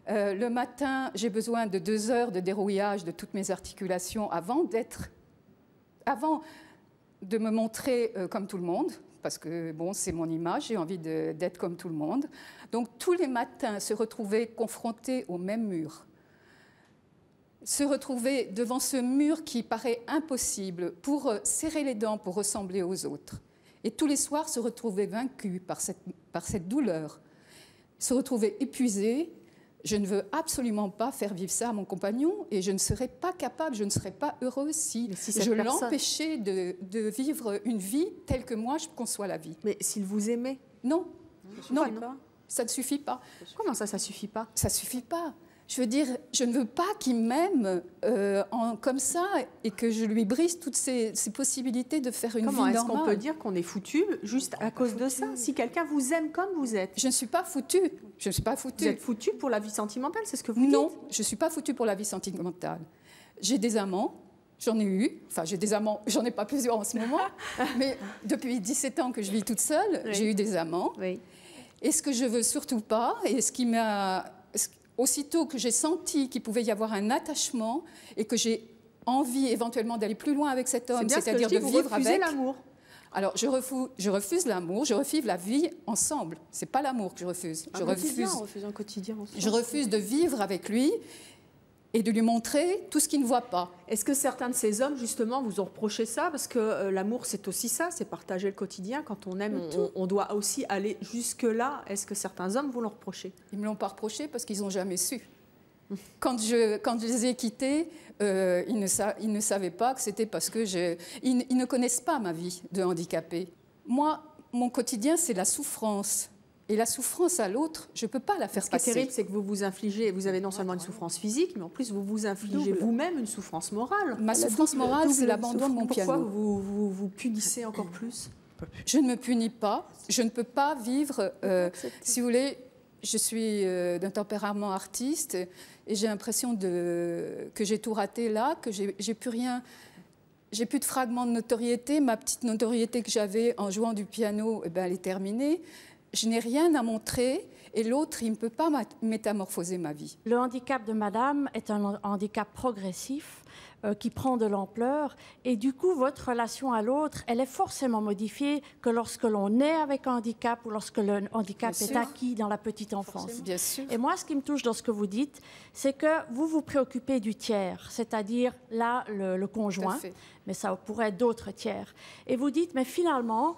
Le matin, j'ai besoin de 2 heures de dérouillage de toutes mes articulations avant de me montrer comme tout le monde, parce que bon, c'est mon image, j'ai envie d'être comme tout le monde. Donc tous les matins, se retrouver confronté au même mur, se retrouver devant ce mur qui paraît impossible pour serrer les dents, pour ressembler aux autres. Et tous les soirs, se retrouver vaincu par cette douleur, se retrouver épuisé. Je ne veux absolument pas faire vivre ça à mon compagnon et je ne serais pas capable, je ne serais pas heureuse si je l'empêchais de vivre une vie telle que moi je conçois la vie.
Mais s'il vous aimait?
Non, non, ça ne suffit pas.
Comment ça suffit pas?
Ça ne suffit pas. Je veux dire, je ne veux pas qu'il m'aime comme ça et que je lui brise toutes ses possibilités de faire une vie normale.
Comment est-ce qu'on peut dire qu'on est foutu juste à cause de ça? Si quelqu'un vous aime comme vous êtes.
Je ne suis pas foutue. Je ne suis pas foutue.
Vous êtes foutue pour la vie sentimentale, c'est ce que vous dites?
Non, je ne suis pas foutue pour la vie sentimentale. J'ai des amants, j'en ai eu. Enfin, j'ai des amants, j'en ai pas plusieurs en ce moment. Mais depuis 17 ans que je vis toute seule, oui, j'ai eu des amants. Oui. Et ce que je veux surtout pas, et ce qui m'a... Aussitôt que j'ai senti qu'il pouvait y avoir un attachement et que j'ai envie éventuellement d'aller plus loin avec cet homme, c'est-à-dire de vivre avec...
l'amour.
Alors, je refuse l'amour, je refuse la vie ensemble. C'est pas l'amour que je refuse.
On refuse un quotidien ensemble.
Je refuse de vivre avec lui et de lui montrer tout ce qu'il ne voit pas.
Est-ce que certains de ces hommes, justement, vous ont reproché ça? Parce que l'amour, c'est aussi ça, c'est partager le quotidien. Quand on aime, on doit aussi aller jusque-là. Est-ce que certains hommes vous l'ont reproché?
Ils ne me l'ont pas reproché parce qu'ils n'ont jamais su. Quand je les ai quittés, ils ne savaient pas que c'était parce que ils ne connaissent pas ma vie de handicapée. Moi, mon quotidien, c'est la souffrance. Et la souffrance à l'autre, je ne peux pas la faire passer.
Ce qui est terrible, c'est que vous infligez, vous avez non seulement une souffrance physique, mais en plus vous infligez vous-même une souffrance morale.
Ma souffrance morale, c'est l'abandon de mon piano.
Pourquoi vous punissez encore plus?
Je ne me punis pas. Je ne peux pas vivre... si vous voulez, je suis d'un tempérament artiste et j'ai l'impression que j'ai tout raté là, que j'ai plus rien... J'ai plus de fragments de notoriété. Ma petite notoriété que j'avais en jouant du piano, eh ben, elle est terminée. Je n'ai rien à montrer et l'autre, il ne peut pas métamorphoser ma vie.
Le handicap de madame est un handicap progressif qui prend de l'ampleur et du coup, votre relation à l'autre, elle est forcément modifiée que lorsque l'on est avec un handicap ou lorsque le handicap est acquis dans la petite enfance.
Bien sûr.
Et moi, ce qui me touche dans ce que vous dites, c'est que vous vous préoccupez du tiers, c'est-à-dire là, le conjoint, mais ça pourrait être d'autres tiers. Et vous dites, mais finalement...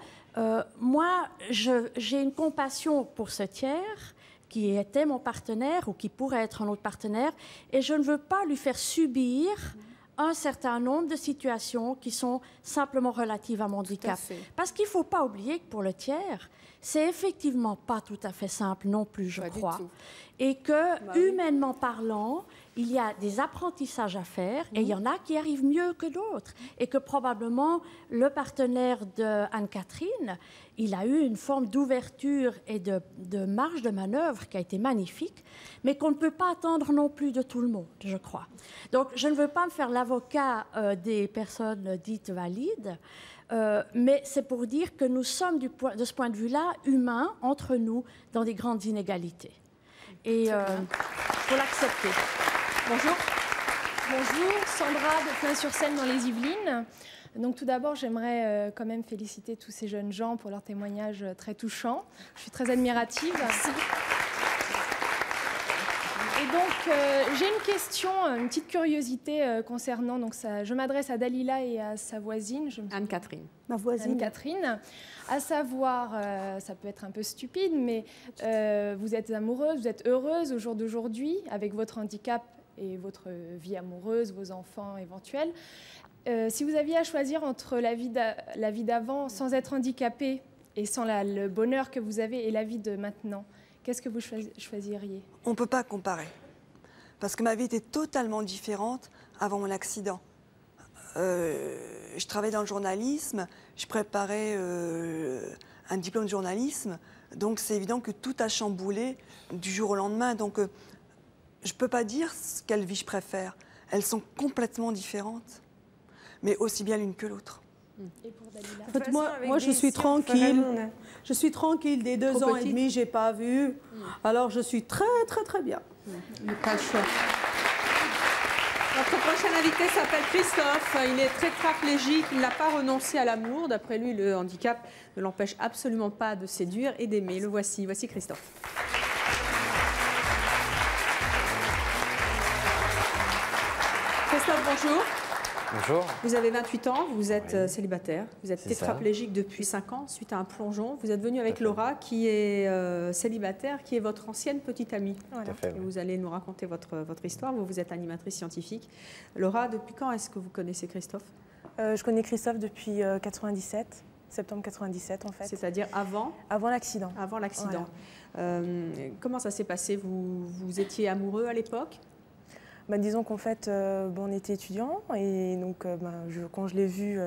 moi, j'ai une compassion pour ce tiers qui était mon partenaire ou qui pourrait être un autre partenaire et je ne veux pas lui faire subir un certain nombre de situations qui sont simplement relatives à mon handicap. Parce qu'il ne faut pas oublier que pour le tiers, c'est effectivement pas tout à fait simple non plus, je crois. Et que, humainement parlant, il y a des apprentissages à faire et il y en a qui arrivent mieux que d'autres. Et que probablement, le partenaire de Anne-Catherine, il a eu une forme d'ouverture et de marge de manœuvre qui a été magnifique, mais qu'on ne peut pas attendre non plus de tout le monde, je crois. Donc, je ne veux pas me faire l'avocat des personnes dites valides, mais c'est pour dire que nous sommes, de ce point de vue-là, humains, entre nous, dans des grandes inégalités. Et il faut l'accepter.
Bonjour. Bonjour, Sandra de Flins-sur-Seine dans les Yvelines. Donc tout d'abord, j'aimerais quand même féliciter tous ces jeunes gens pour leur témoignage très touchant. Je suis très admirative. Merci. Et donc, j'ai une question, une petite curiosité concernant. Donc je m'adresse à Dalila et à sa voisine.
Anne-Catherine.
Ma voisine.
Anne-Catherine. À savoir, ça peut être un peu stupide, mais vous êtes amoureuse, vous êtes heureuse au jour d'aujourd'hui avec votre handicap et votre vie amoureuse, vos enfants éventuels. Si vous aviez à choisir entre la vie d'avant sans être handicapée et sans le bonheur que vous avez et la vie de maintenant, qu'est-ce que vous choisiriez?
On ne peut pas comparer. Parce que ma vie était totalement différente avant mon accident. Je travaillais dans le journalisme, je préparais un diplôme de journalisme, donc c'est évident que tout a chamboulé du jour au lendemain. Donc je ne peux pas dire quelle vie je préfère. Elles sont complètement différentes, mais aussi bien l'une que l'autre.
Et pour Dalila?
En fait, moi je suis tranquille. Je suis tranquille. Des 2 ans et demi, je n'ai pas vu. Alors je suis très, très, très bien.
Pas le choix. Notre prochain invité s'appelle Christophe. Il est tétraplégique. Il n'a pas renoncé à l'amour. D'après lui, le handicap ne l'empêche absolument pas de séduire et d'aimer. Le voici. Voici Christophe. Christophe, bonjour.
Bonjour.
Vous avez 28 ans, vous êtes célibataire, vous êtes
C'est
tétraplégique depuis 5 ans suite à un plongeon. Vous êtes venu avec Laura qui est célibataire, qui est votre ancienne petite amie.
Tout à fait,
Et vous allez nous raconter votre histoire. Vous êtes animatrice scientifique. Laura, depuis quand est-ce que vous connaissez Christophe?
Je connais Christophe depuis 97, septembre 97 en fait.
C'est-à-dire avant?
Avant l'accident.
Avant l'accident. Voilà. Comment ça s'est passé? Vous étiez amoureux à l'époque?
Disons qu'en fait, on était étudiants et donc quand je l'ai vu,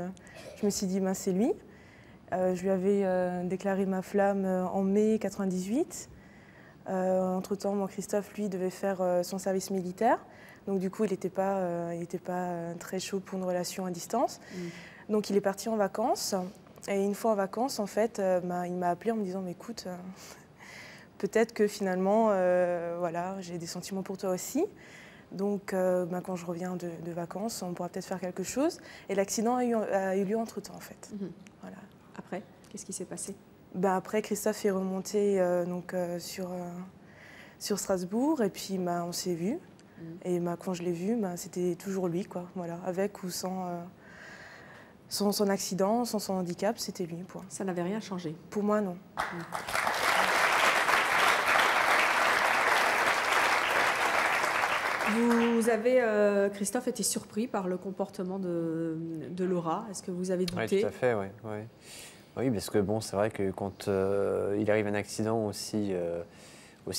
je me suis dit c'est lui. Je lui avais déclaré ma flamme en mai 98. Entre-temps, mon Christophe, lui, devait faire son service militaire. Donc du coup, il n'était pas très chaud pour une relation à distance. Donc il est parti en vacances. Et une fois en vacances, en fait, il m'a appelé en me disant « écoute, peut-être que finalement, voilà, j'ai des sentiments pour toi aussi. » Donc, quand je reviens de vacances, on pourra peut-être faire quelque chose. Et l'accident a eu lieu entre-temps, en fait. Voilà.
Après, qu'est-ce qui s'est passé?
Après, Christophe est remonté sur Strasbourg. Et puis, on s'est vus. Et quand je l'ai vu, c'était toujours lui, quoi. Voilà. Avec ou sans son accident, sans son handicap, c'était lui. Point.
Ça n'avait rien changé?
Pour moi, non.
Vous avez, Christophe, été surpris par le comportement de Laura. Est-ce que vous avez douté?
Oui, tout à fait, oui. Oui, parce que c'est vrai que quand il arrive un accident aussi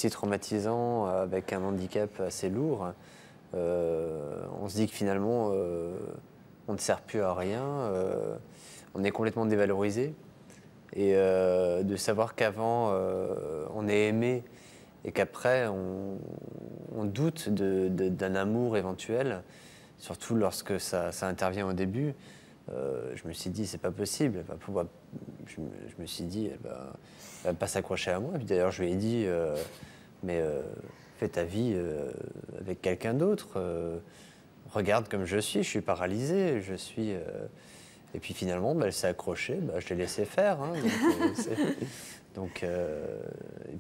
traumatisant, avec un handicap assez lourd, on se dit que finalement, on ne sert plus à rien, on est complètement dévalorisé. Et de savoir qu'avant, on est aimé, et qu'après, on doute d'un amour éventuel, surtout lorsque ça intervient au début. Je me suis dit, c'est pas possible. Je me suis dit, elle va pas s'accrocher à moi. Et puis d'ailleurs, je lui ai dit, fais ta vie avec quelqu'un d'autre. Regarde comme je suis paralysée. Et puis finalement, elle s'est accrochée. Je l'ai laissé faire. Hein, et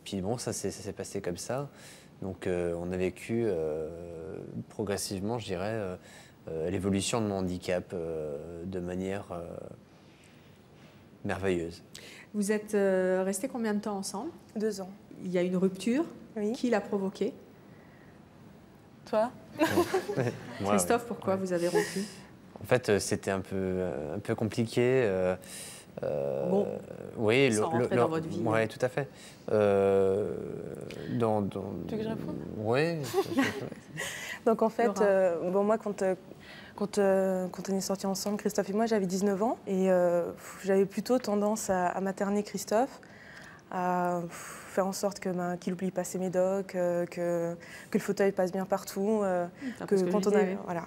puis ça s'est passé comme ça. Donc on a vécu progressivement, je dirais, l'évolution de mon handicap de manière merveilleuse.
Vous êtes restés combien de temps ensemble?
2 ans.
Il y a une rupture.
Oui.
Qui l'a provoquée?
Toi?
Christophe, pourquoi vous avez rompu?
En fait, c'était un peu compliqué. Oui,
sans rentrer dans votre vie.
Oui, tout à fait.
Tu veux que je réponde?
Oui.
Donc en fait, moi quand on est sortis ensemble, Christophe et moi, j'avais 19 ans et j'avais plutôt tendance à materner Christophe, à faire en sorte qu'il n'oublie pas ses médocs, que le fauteuil passe bien partout,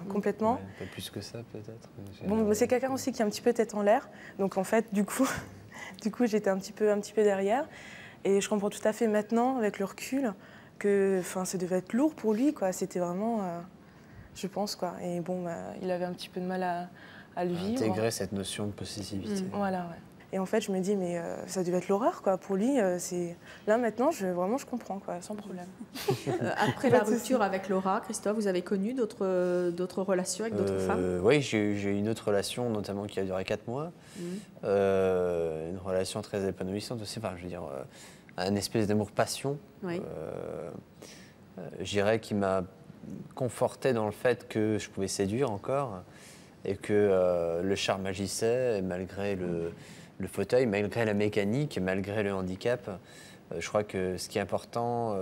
complètement.
Ouais, un peu plus que ça peut-être.
Bon, c'est quelqu'un aussi qui est un petit peu tête en l'air, donc en fait du coup j'étais un petit peu derrière, et je comprends tout à fait maintenant avec le recul que ça devait être lourd pour lui, quoi. C'était vraiment, je pense, quoi. Et il avait un petit peu de mal à le vivre.
Intégrer cette notion de possessivité.
Voilà, ouais. Et en fait, je me dis, mais ça devait être l'horreur, quoi. Pour lui, là, maintenant, vraiment, je comprends, quoi, sans problème.
Après la rupture avec Laura, Christophe, vous avez connu d'autres relations avec d'autres femmes?
Oui, j'ai eu une autre relation, notamment qui a duré 4 mois. Une relation très épanouissante aussi, enfin, je veux dire, un espèce d'amour-passion.
Oui.
Je dirais qui m'a conforté dans le fait que je pouvais séduire encore et que le charme agissait malgré le fauteuil, malgré la mécanique, malgré le handicap. Je crois que ce qui est important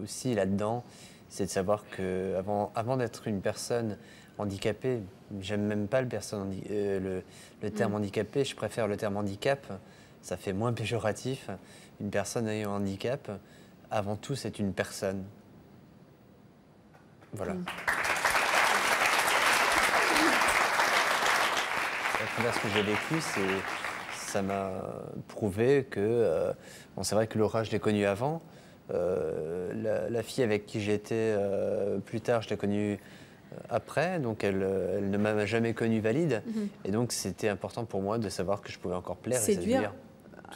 aussi là-dedans, c'est de savoir qu'avant d'être une personne handicapée, j'aime même pas le terme handicapé, je préfère le terme handicap, ça fait moins péjoratif. Une personne ayant un handicap, avant tout, c'est une personne. Voilà. À travers ce que j'ai vécu, ça m'a prouvé que, bon, c'est vrai que Laura, je l'ai connue avant. La fille avec qui j'étais plus tard, je l'ai connue après, donc elle ne m'a jamais connue valide. Et donc, c'était important pour moi de savoir que je pouvais encore plaire et séduire.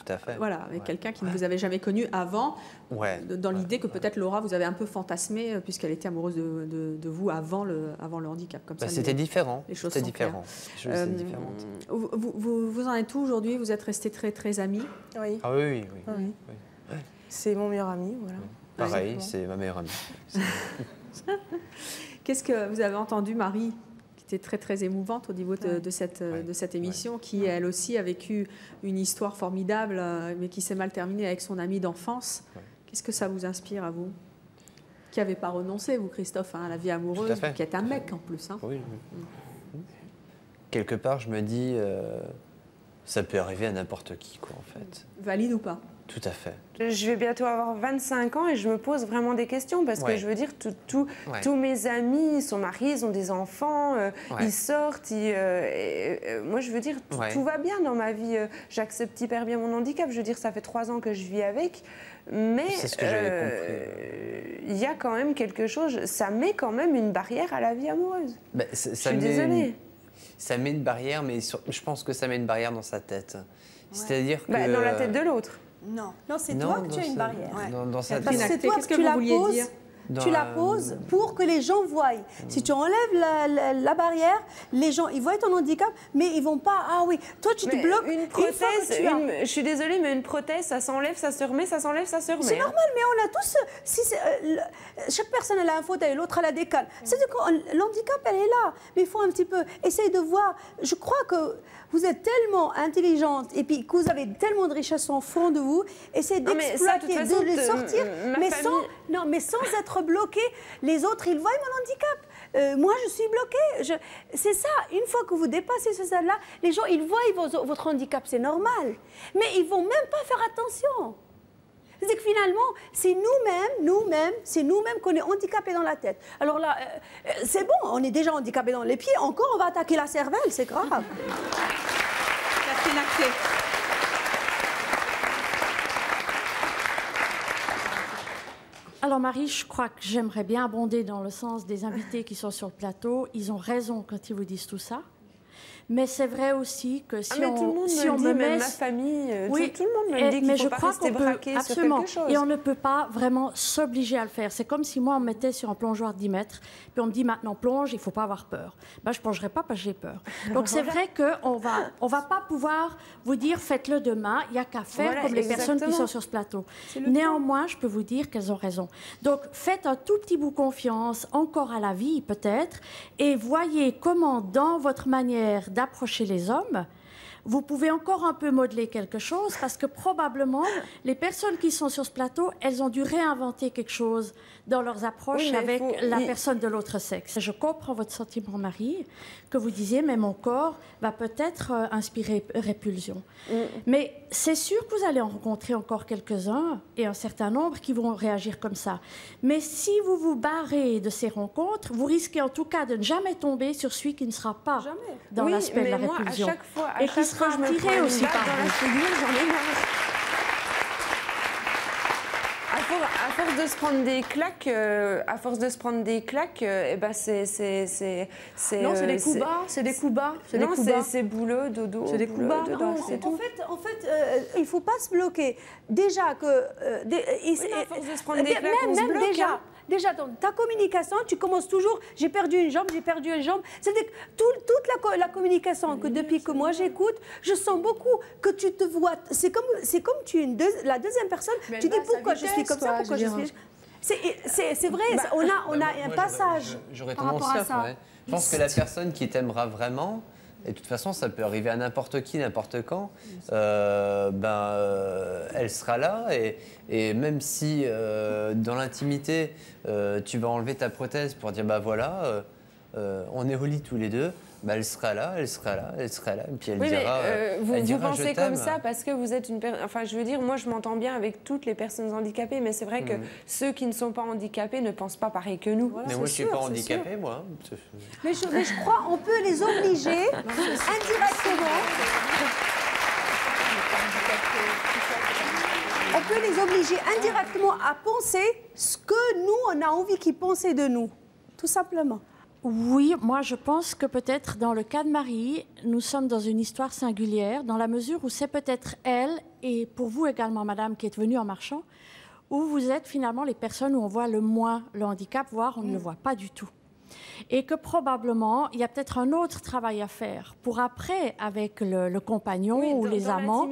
Tout à fait.
Voilà, avec quelqu'un qui ne vous avait jamais connu avant, dans l'idée que peut-être Laura, vous avez un peu fantasmé, puisqu'elle était amoureuse de vous avant le handicap.
C'était différent.
Les choses
c'était
sont
différent.
claires. Vous en êtes où aujourd'hui? Vous êtes restés très, très amis?
Oui.
Ah oui.
C'est mon meilleur ami, voilà.
Pareil, c'est ma meilleure amie.
Qu'est-ce que vous avez entendu, Marie, qui était très très émouvante au niveau de cette émission, qui elle aussi a vécu une histoire formidable, mais qui s'est mal terminée avec son ami d'enfance. Qu'est-ce que ça vous inspire à vous? Qui n'avez pas renoncé, vous, Christophe, à la vie amoureuse, qui est un mec en plus. Hein.
Oui. Quelque part, je me dis, ça peut arriver à n'importe qui, quoi, en fait.
Valide ou pas?
Tout à fait.
Je vais bientôt avoir 25 ans et je me pose vraiment des questions parce que je veux dire, tous mes amis sont mariés, ils ont des enfants, ils sortent. Moi, je veux dire, tout va bien dans ma vie. J'accepte hyper bien mon handicap. Je veux dire, ça fait 3 ans que je vis avec. Mais
c'est ce que j'avais compris.
Il y a quand même quelque chose, ça met quand même une barrière à la vie amoureuse.
Je suis
désolée.
Ça met une barrière, mais je pense que ça met une barrière dans sa tête. C'est-à-dire que...
dans la tête de l'autre.
Non, c'est toi que tu as une barrière.
Dans sa
Parce que
tête.
c'est toi que tu la poses. Tu la poses pour que les gens voient. Si tu enlèves la barrière, les gens, ils voient ton handicap, mais ils vont pas. Ah oui, toi tu te bloques.
Une prothèse, je suis désolée, mais une prothèse, ça s'enlève, ça se remet, ça s'enlève, ça se remet.
C'est normal, mais on a tous. Chaque personne elle a un fauteuil, l'autre elle a des cannes. C'est-à-dire que l'handicap, elle est là, mais il faut un petit peu essayer de voir. Je crois que vous êtes tellement intelligente et puis que vous avez tellement de richesses en fond de vous. Essayez d'exploiter, de les sortir, mais sans être bloqué. Les autres, ils voient mon handicap. Moi, je suis bloquée. C'est ça. Une fois que vous dépassez ce stade-là, les gens, ils voient votre handicap, c'est normal. Mais ils vont même pas faire attention. C'est que finalement, c'est c'est nous-mêmes qu'on est handicapés dans la tête. Alors là, c'est bon, on est déjà handicapés dans les pieds. Encore, on va attaquer la cervelle, c'est grave.
Catherine Acté.
Alors Marie, je crois que j'aimerais bien abonder dans le sens des invités qui sont sur le plateau. Ils ont raison quand ils vous disent tout ça. Mais c'est vrai aussi que si on me met...
Même ma famille, tout le monde me dit qu'il ne faut pas rester braqué sur quelque chose.
Et on ne peut pas vraiment s'obliger à le faire. C'est comme si moi, on me mettait sur un plongeoir de 10 mètres, puis on me dit maintenant plonge, il ne faut pas avoir peur. Ben, je ne plongerai pas parce que j'ai peur. Donc c'est vrai qu'on va pas pouvoir vous dire faites-le demain, il n'y a qu'à faire comme les personnes qui sont sur ce plateau. Néanmoins, je peux vous dire qu'elles ont raison. Donc faites un tout petit bout confiance encore à la vie peut-être, et voyez comment dans votre manière d'approcher les hommes, vous pouvez encore un peu modeler quelque chose parce que probablement, les personnes qui sont sur ce plateau, elles ont dû réinventer quelque chose dans leurs approches avec la personne de l'autre sexe. Je comprends votre sentiment, Marie, que vous disiez, mais mon corps va peut-être inspirer répulsion. Mais c'est sûr que vous allez en rencontrer encore quelques-uns et un certain nombre qui vont réagir comme ça. Mais si vous vous barrez de ces rencontres, vous risquez en tout cas de ne jamais tomber sur celui qui ne sera pas dans l'aspect de la répulsion. Et qui sera attiré aussi par vous.
À force de se prendre des claques, eh ben
Non, c'est des coups bas, c'est des coups bas.
Non, c'est boulot, dodo.
C'est des coups bas.
C'est tout.
En fait, il ne faut pas se bloquer. Déjà que...
à force de se prendre des claques, on se bloque, hein.
Déjà, dans ta communication, tu commences toujours, j'ai perdu une jambe, j'ai perdu une jambe. C'est-à-dire que toute la communication que depuis que moi j'écoute, je sens beaucoup que tu te vois. C'est comme tu es la deuxième personne,
mais
tu dis pourquoi je suis comme ça, pourquoi je suis... C'est vrai, on a un passage
J'aurais
par rapport
tendance
à ça.
ouais. Je pense que la personne qui t'aimera vraiment, et de toute façon ça peut arriver à n'importe qui, n'importe quand, elle sera là et même si dans l'intimité tu vas enlever ta prothèse pour dire bah voilà, on est au lit tous les deux, bah, elle sera là, et puis elle dira.
Vous
dira,
pensez
je t'aime.
comme ça parce que vous êtes une personne. Enfin, je veux dire, moi, je m'entends bien avec toutes les personnes handicapées, mais c'est vrai que ceux qui ne sont pas handicapés ne pensent pas pareil que nous.
Mais moi, je ne suis pas handicapé, moi.
Mais je crois qu'on peut les obliger indirectement. On peut les obliger indirectement à penser ce que nous, on a envie qu'ils pensent de nous. Tout simplement.
Oui, moi je pense que peut-être dans le cas de Marie, nous sommes dans une histoire singulière, dans la mesure où c'est peut-être elle, et pour vous également, madame, qui êtes venue en marchant, où vous êtes finalement les personnes où on voit le moins le handicap, voire on ne le voit pas du tout. Et que probablement, il y a peut-être un autre travail à faire pour après, avec le compagnon ou les amants,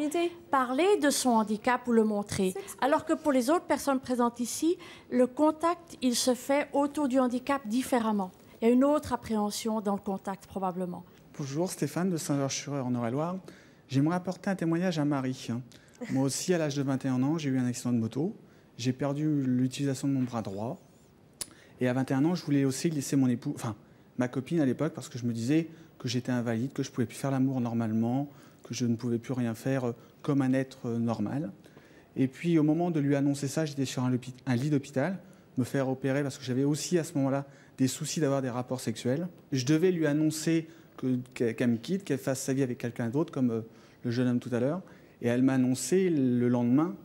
parler de son handicap ou le montrer. Alors que pour les autres personnes présentes ici, le contact, il se fait autour du handicap différemment. Il y a une autre appréhension dans le contact, probablement.
Bonjour, Stéphane de Saint-Georges-sur-Eure, en Eure-et-Loire. J'aimerais apporter un témoignage à Marie. Moi aussi, à l'âge de 21 ans, j'ai eu un accident de moto. J'ai perdu l'utilisation de mon bras droit. Et à 21 ans, je voulais aussi laisser mon époux, enfin, ma copine à l'époque, parce que je me disais que j'étais invalide, que je ne pouvais plus faire l'amour normalement, que je ne pouvais plus rien faire comme un être normal. Et puis, au moment de lui annoncer ça, j'étais sur un lit d'hôpital, me faire opérer, parce que j'avais aussi à ce moment-là des soucis d'avoir des rapports sexuels. Je devais lui annoncer qu'elle me quitte, qu'elle fasse sa vie avec quelqu'un d'autre, comme le jeune homme tout à l'heure. Et elle m'a annoncé le lendemain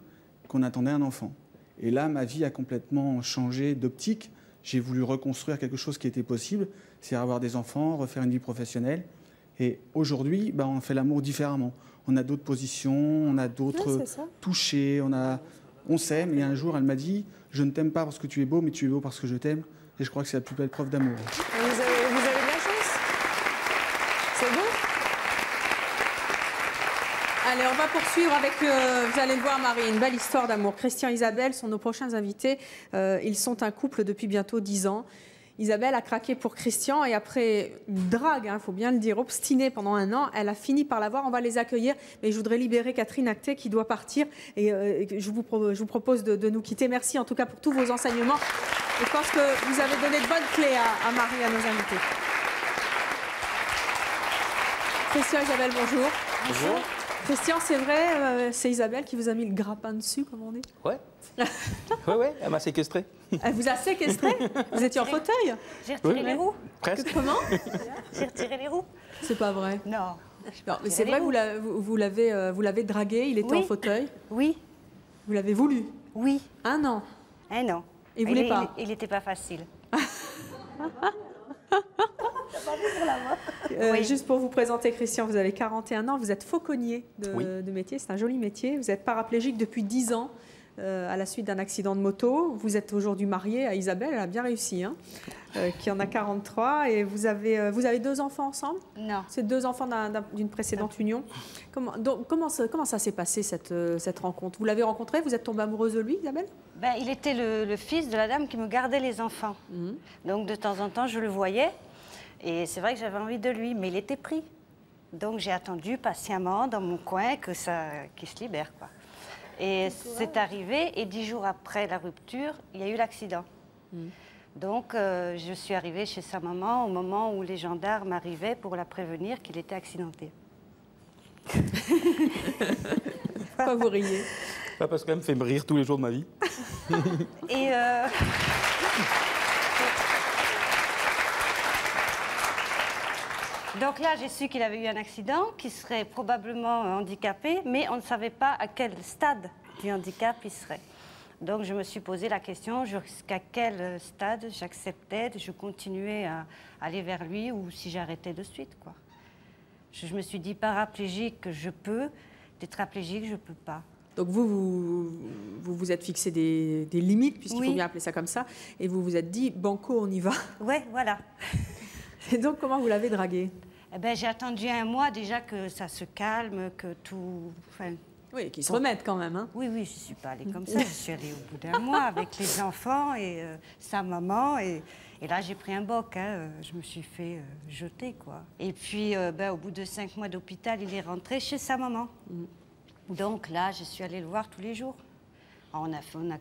qu'on attendait un enfant. Et là, ma vie a complètement changé d'optique. J'ai voulu reconstruire quelque chose qui était possible, c'est avoir des enfants, refaire une vie professionnelle. Et aujourd'hui, on fait l'amour différemment. On a d'autres positions, on a d'autres touchés, on s'aime. Et un jour, elle m'a dit « Je ne t'aime pas parce que tu es beau, mais tu es beau parce que je t'aime. » Et je crois que c'est la plus belle preuve d'amour.
Vous avez de la chance. C'est beau.
Allez, on va poursuivre avec, vous allez le voir Marie, une belle histoire d'amour. Christian et Isabelle sont nos prochains invités. Ils sont un couple depuis bientôt 10 ans. Isabelle a craqué pour Christian et après une drague, il faut bien le dire, obstinée pendant 1 an, elle a fini par l'avoir. On va les accueillir, mais je voudrais libérer Catherine Acté qui doit partir. Et je vous propose de nous quitter. Merci en tout cas pour tous vos enseignements. Je pense que vous avez donné de bonnes clés à Marie, à nos invités. Christian, Isabelle, bonjour.
Bonjour.
Christian, c'est vrai, c'est Isabelle qui vous a mis le grappin dessus, comme on dit.
Ouais. Ouais, elle m'a séquestré.
Elle vous a séquestré? Vous étiez en fauteuil?
J'ai retiré les roues.
Presque.
Comment?
J'ai retiré les roues.
C'est pas vrai.
Non.
Non, mais c'est vrai, vous l'avez dragué, il était en fauteuil?
Oui.
Vous l'avez voulu?
Oui.
1 an?
Non.
Il voulait pas?
Il n'était pas facile.
Oui. Juste pour vous présenter, Christian, vous avez 41 ans, vous êtes fauconnier de métier, c'est un joli métier. Vous êtes paraplégique depuis 10 ans à la suite d'un accident de moto. Vous êtes aujourd'hui marié à Isabelle, elle a bien réussi, qui en a 43. Et vous avez 2 enfants ensemble?
Non.
C'est 2 enfants d'une précédente union. Comment ça s'est passé cette rencontre? Vous l'avez rencontré, vous êtes tombée amoureuse de lui, Isabelle?
Il était le fils de la dame qui me gardait les enfants. Donc de temps en temps, je le voyais. Et c'est vrai que j'avais envie de lui, mais il était pris. Donc j'ai attendu patiemment dans mon coin qu'il se libère, quoi. Et c'est arrivé, et 10 jours après la rupture, il y a eu l'accident. Donc je suis arrivée chez sa maman au moment où les gendarmes arrivaient pour la prévenir qu'il était accidenté.
Pourquoi vous riez?
Parce qu'elle me fait me rire tous les jours de ma vie.
Et donc là, j'ai su qu'il avait eu un accident, qu'il serait probablement handicapé, mais on ne savait pas à quel stade du handicap il serait. Donc je me suis posé la question jusqu'à quel stade j'acceptais, je continuais à aller vers lui ou si j'arrêtais de suite, quoi. Je me suis dit paraplégique, je peux, tétraplégique, je ne peux pas.
Donc vous êtes fixé des limites, puisqu'il faut bien appeler ça comme ça, et vous vous êtes dit, banco, on y va.
Ouais, voilà.
Et donc, comment vous l'avez dragué?
Eh ben, j'ai attendu 1 mois déjà que ça se calme, que tout... Enfin,
oui, qu'ils se remettent quand même. Hein.
Oui, oui, je ne suis pas allée comme ça. Je suis allée au bout d'1 mois avec les enfants et sa maman. Et là, j'ai pris un boc. Hein. Je me suis fait jeter, quoi. Et puis, au bout de 5 mois d'hôpital, il est rentré chez sa maman. Donc là, je suis allée le voir tous les jours. Alors,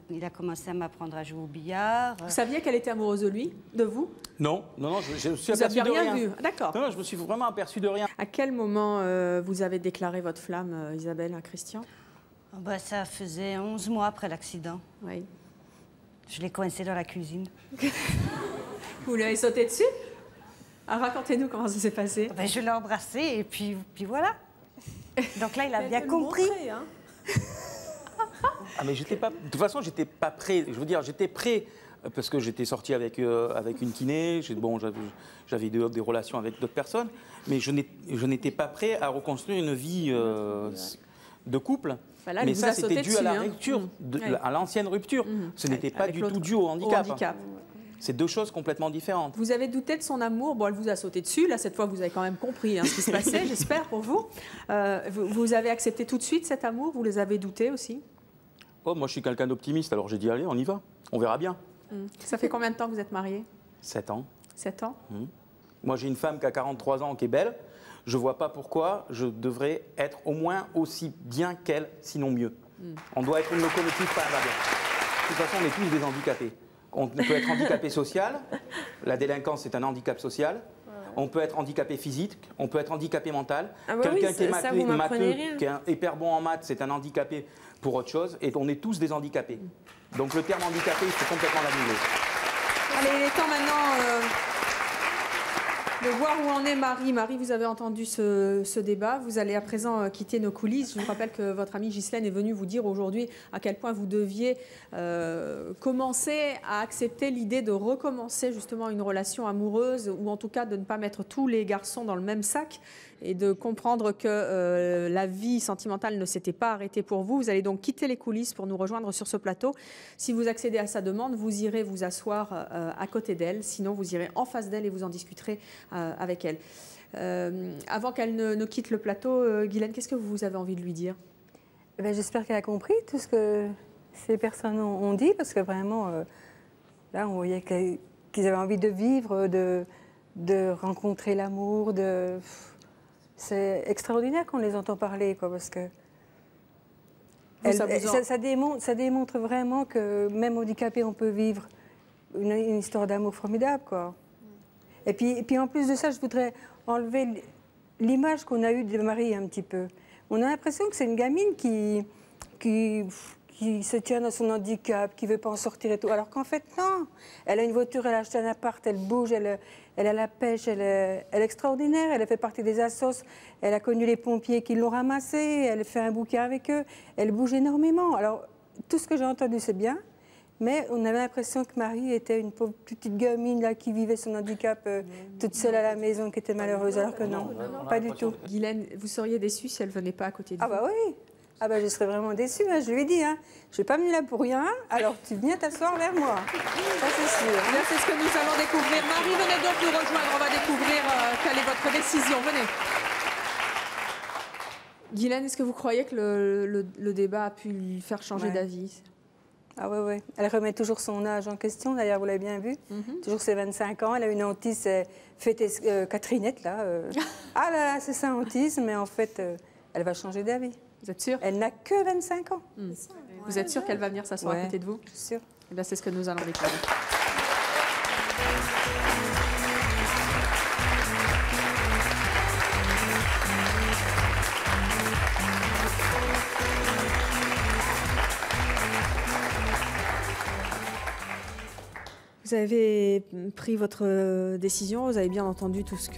il a commencé à m'apprendre à jouer au billard.
Vous saviez qu'elle était amoureuse de lui, de vous?
Non, je suis
vous
aperçu de rien.
Vous n'aviez rien vu? D'accord.
Non, je me suis vraiment aperçu de rien.
À quel moment vous avez déclaré votre flamme, Isabelle, à Christian?
Ça faisait 11 mois après l'accident.
Oui.
Je l'ai coincé dans la cuisine.
Vous lui avez sauté dessus? Racontez-nous comment ça s'est passé.
Je l'ai embrassé et puis voilà. Donc là, il a bien compris.
Montrer, hein.
Ah mais j'étais pas. De toute façon, j'étais pas prêt. Je veux dire, j'étais prêt parce que j'étais sorti avec une kiné. J'avais des relations avec d'autres personnes, mais je n'étais pas prêt à reconstruire une vie de couple.
Là,
mais ça, c'était dû à la
dessus,
rupture, à l'ancienne rupture. Ce n'était pas du tout dû au handicap. C'est 2 choses complètement différentes.
Vous avez douté de son amour. Bon, elle vous a sauté dessus. Là, cette fois, vous avez quand même compris ce qui se passait, j'espère, pour vous. Vous avez accepté tout de suite cet amour? Vous les avez doutés aussi?
Oh, moi, je suis quelqu'un d'optimiste, alors j'ai dit, allez, on y va. On verra bien.
Ça fait combien de temps que vous êtes mariés?
7 ans.
7 ans?
Moi, j'ai une femme qui a 43 ans, qui est belle. Je ne vois pas pourquoi je devrais être au moins aussi bien qu'elle, sinon mieux. On doit être une locomotive, pas un wagon. De toute façon, on est tous des handicapés. On peut être handicapé social. La délinquance, c'est un handicap social. On peut être handicapé physique, on peut être handicapé mental. Quelqu'un qui est matheux, qui est hyper bon en maths, c'est un handicapé pour autre chose. Et on est tous des handicapés. Donc le terme handicapé, il faut complètement l'annuler.
Allez, il est temps maintenant de voir où en est Marie. Marie, vous avez entendu ce débat. Vous allez à présent quitter nos coulisses. Je vous rappelle que votre amie Ghislaine est venue vous dire aujourd'hui à quel point vous deviez commencer à accepter l'idée de recommencer justement une relation amoureuse, ou en tout cas de ne pas mettre tous les garçons dans le même sac, et de comprendre que la vie sentimentale ne s'était pas arrêtée pour vous. Vous allez donc quitter les coulisses pour nous rejoindre sur ce plateau. Si vous accédez à sa demande, vous irez vous asseoir à côté d'elle. Sinon, vous irez en face d'elle et vous en discuterez avec elle. Avant qu'elle ne quitte le plateau, Guylaine, qu'est-ce que vous avez envie de lui dire?
J'espère qu'elle a compris tout ce que ces personnes ont dit, parce que vraiment, là, on voyait qu'ils avaient envie de vivre, de rencontrer l'amour, C'est extraordinaire qu'on les entend parler, quoi, parce que ça démontre vraiment que même handicapé, on peut vivre une histoire d'amour formidable, quoi. Et puis en plus de ça, je voudrais enlever l'image qu'on a eue de Marie un petit peu. On a l'impression que c'est une gamine qui se tient dans son handicap, qui ne veut pas en sortir et tout. Alors qu'en fait, non. Elle a une voiture, elle a acheté un appart, elle bouge, elle a la pêche, elle est extraordinaire. Elle a fait partie des assos. Elle a connu les pompiers qui l'ont ramassée. Elle fait un bouquin avec eux. Elle bouge énormément. Alors, tout ce que j'ai entendu, c'est bien. Mais on avait l'impression que Marie était une pauvre petite gamine là, qui vivait son handicap toute seule à la maison, qui était malheureuse. Alors que non, pas du tout.
Guylaine, vous seriez déçue si elle ne venait pas à côté de vous?
Ah bah oui. Ah ben, je serais vraiment déçue, hein. Je lui ai dit, hein, je ne vais pas venir là pour rien, alors tu viens t'asseoir vers moi. Ça, c'est sûr.
Bien, c'est ce que nous allons découvrir. Marie, venez donc nous rejoindre. On va découvrir quelle est votre décision. Venez. Guylaine, est-ce que vous croyez que le débat a pu lui faire changer d'avis?
Ah oui. Elle remet toujours son âge en question, d'ailleurs, vous l'avez bien vu. Toujours ses 25 ans. Elle a une hantise, fêtée Catherinette, là. Ah là là, c'est ça, autisme, mais en fait, elle va changer d'avis.
Vous êtes sûre?
Elle n'a que 25 ans.
Vous êtes sûre qu'elle va venir s'asseoir à côté de vous?
Je suis sûre.
Eh bien, c'est ce que nous allons découvrir. Vous avez pris votre décision, vous avez bien entendu tous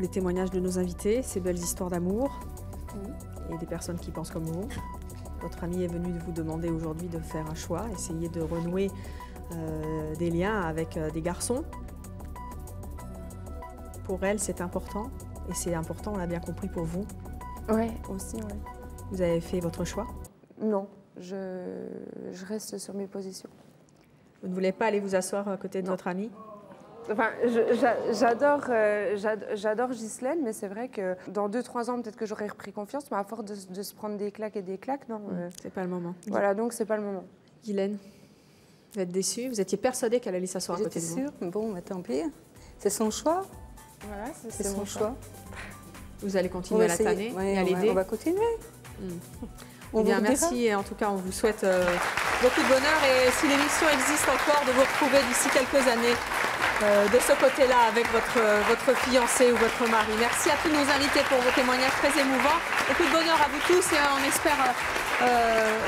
les témoignages de nos invités, ces belles histoires d'amour et des personnes qui pensent comme vous. Votre ami est venu vous demander aujourd'hui de faire un choix, essayer de renouer des liens avec des garçons. Pour elle, c'est important. Et c'est important, on l'a bien compris, pour vous.
Oui, aussi, oui.
Vous avez fait votre choix?
Non, je reste sur mes positions.
Vous ne voulez pas aller vous asseoir à côté de votre amie?
Enfin, j'adore Ghislaine, mais c'est vrai que dans 2-3 ans, peut-être que j'aurais repris confiance, mais à force de se prendre des claques et des claques, non.
C'est pas le moment.
Voilà, donc c'est pas le moment.
Guylaine, vous êtes déçue? Vous étiez persuadée qu'elle allait s'asseoir à côté de vous?
J'étais sûre, mais bon, tant pis. C'est son choix.
Voilà,
c'est son choix.
Vous allez continuer à la tanner et à l'aider?
On va continuer.
Eh bien, merci. Et en tout cas, on vous souhaite beaucoup de bonheur. Et si l'émission existe encore, de vous retrouver d'ici quelques années de ce côté-là avec votre fiancé ou votre mari. Merci à tous nos invités pour vos témoignages très émouvants. Beaucoup de bonheur à vous tous et on espère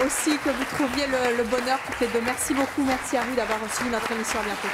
aussi que vous trouviez le bonheur toutes les deux. Merci beaucoup. Merci à vous d'avoir suivi notre émission. À bientôt.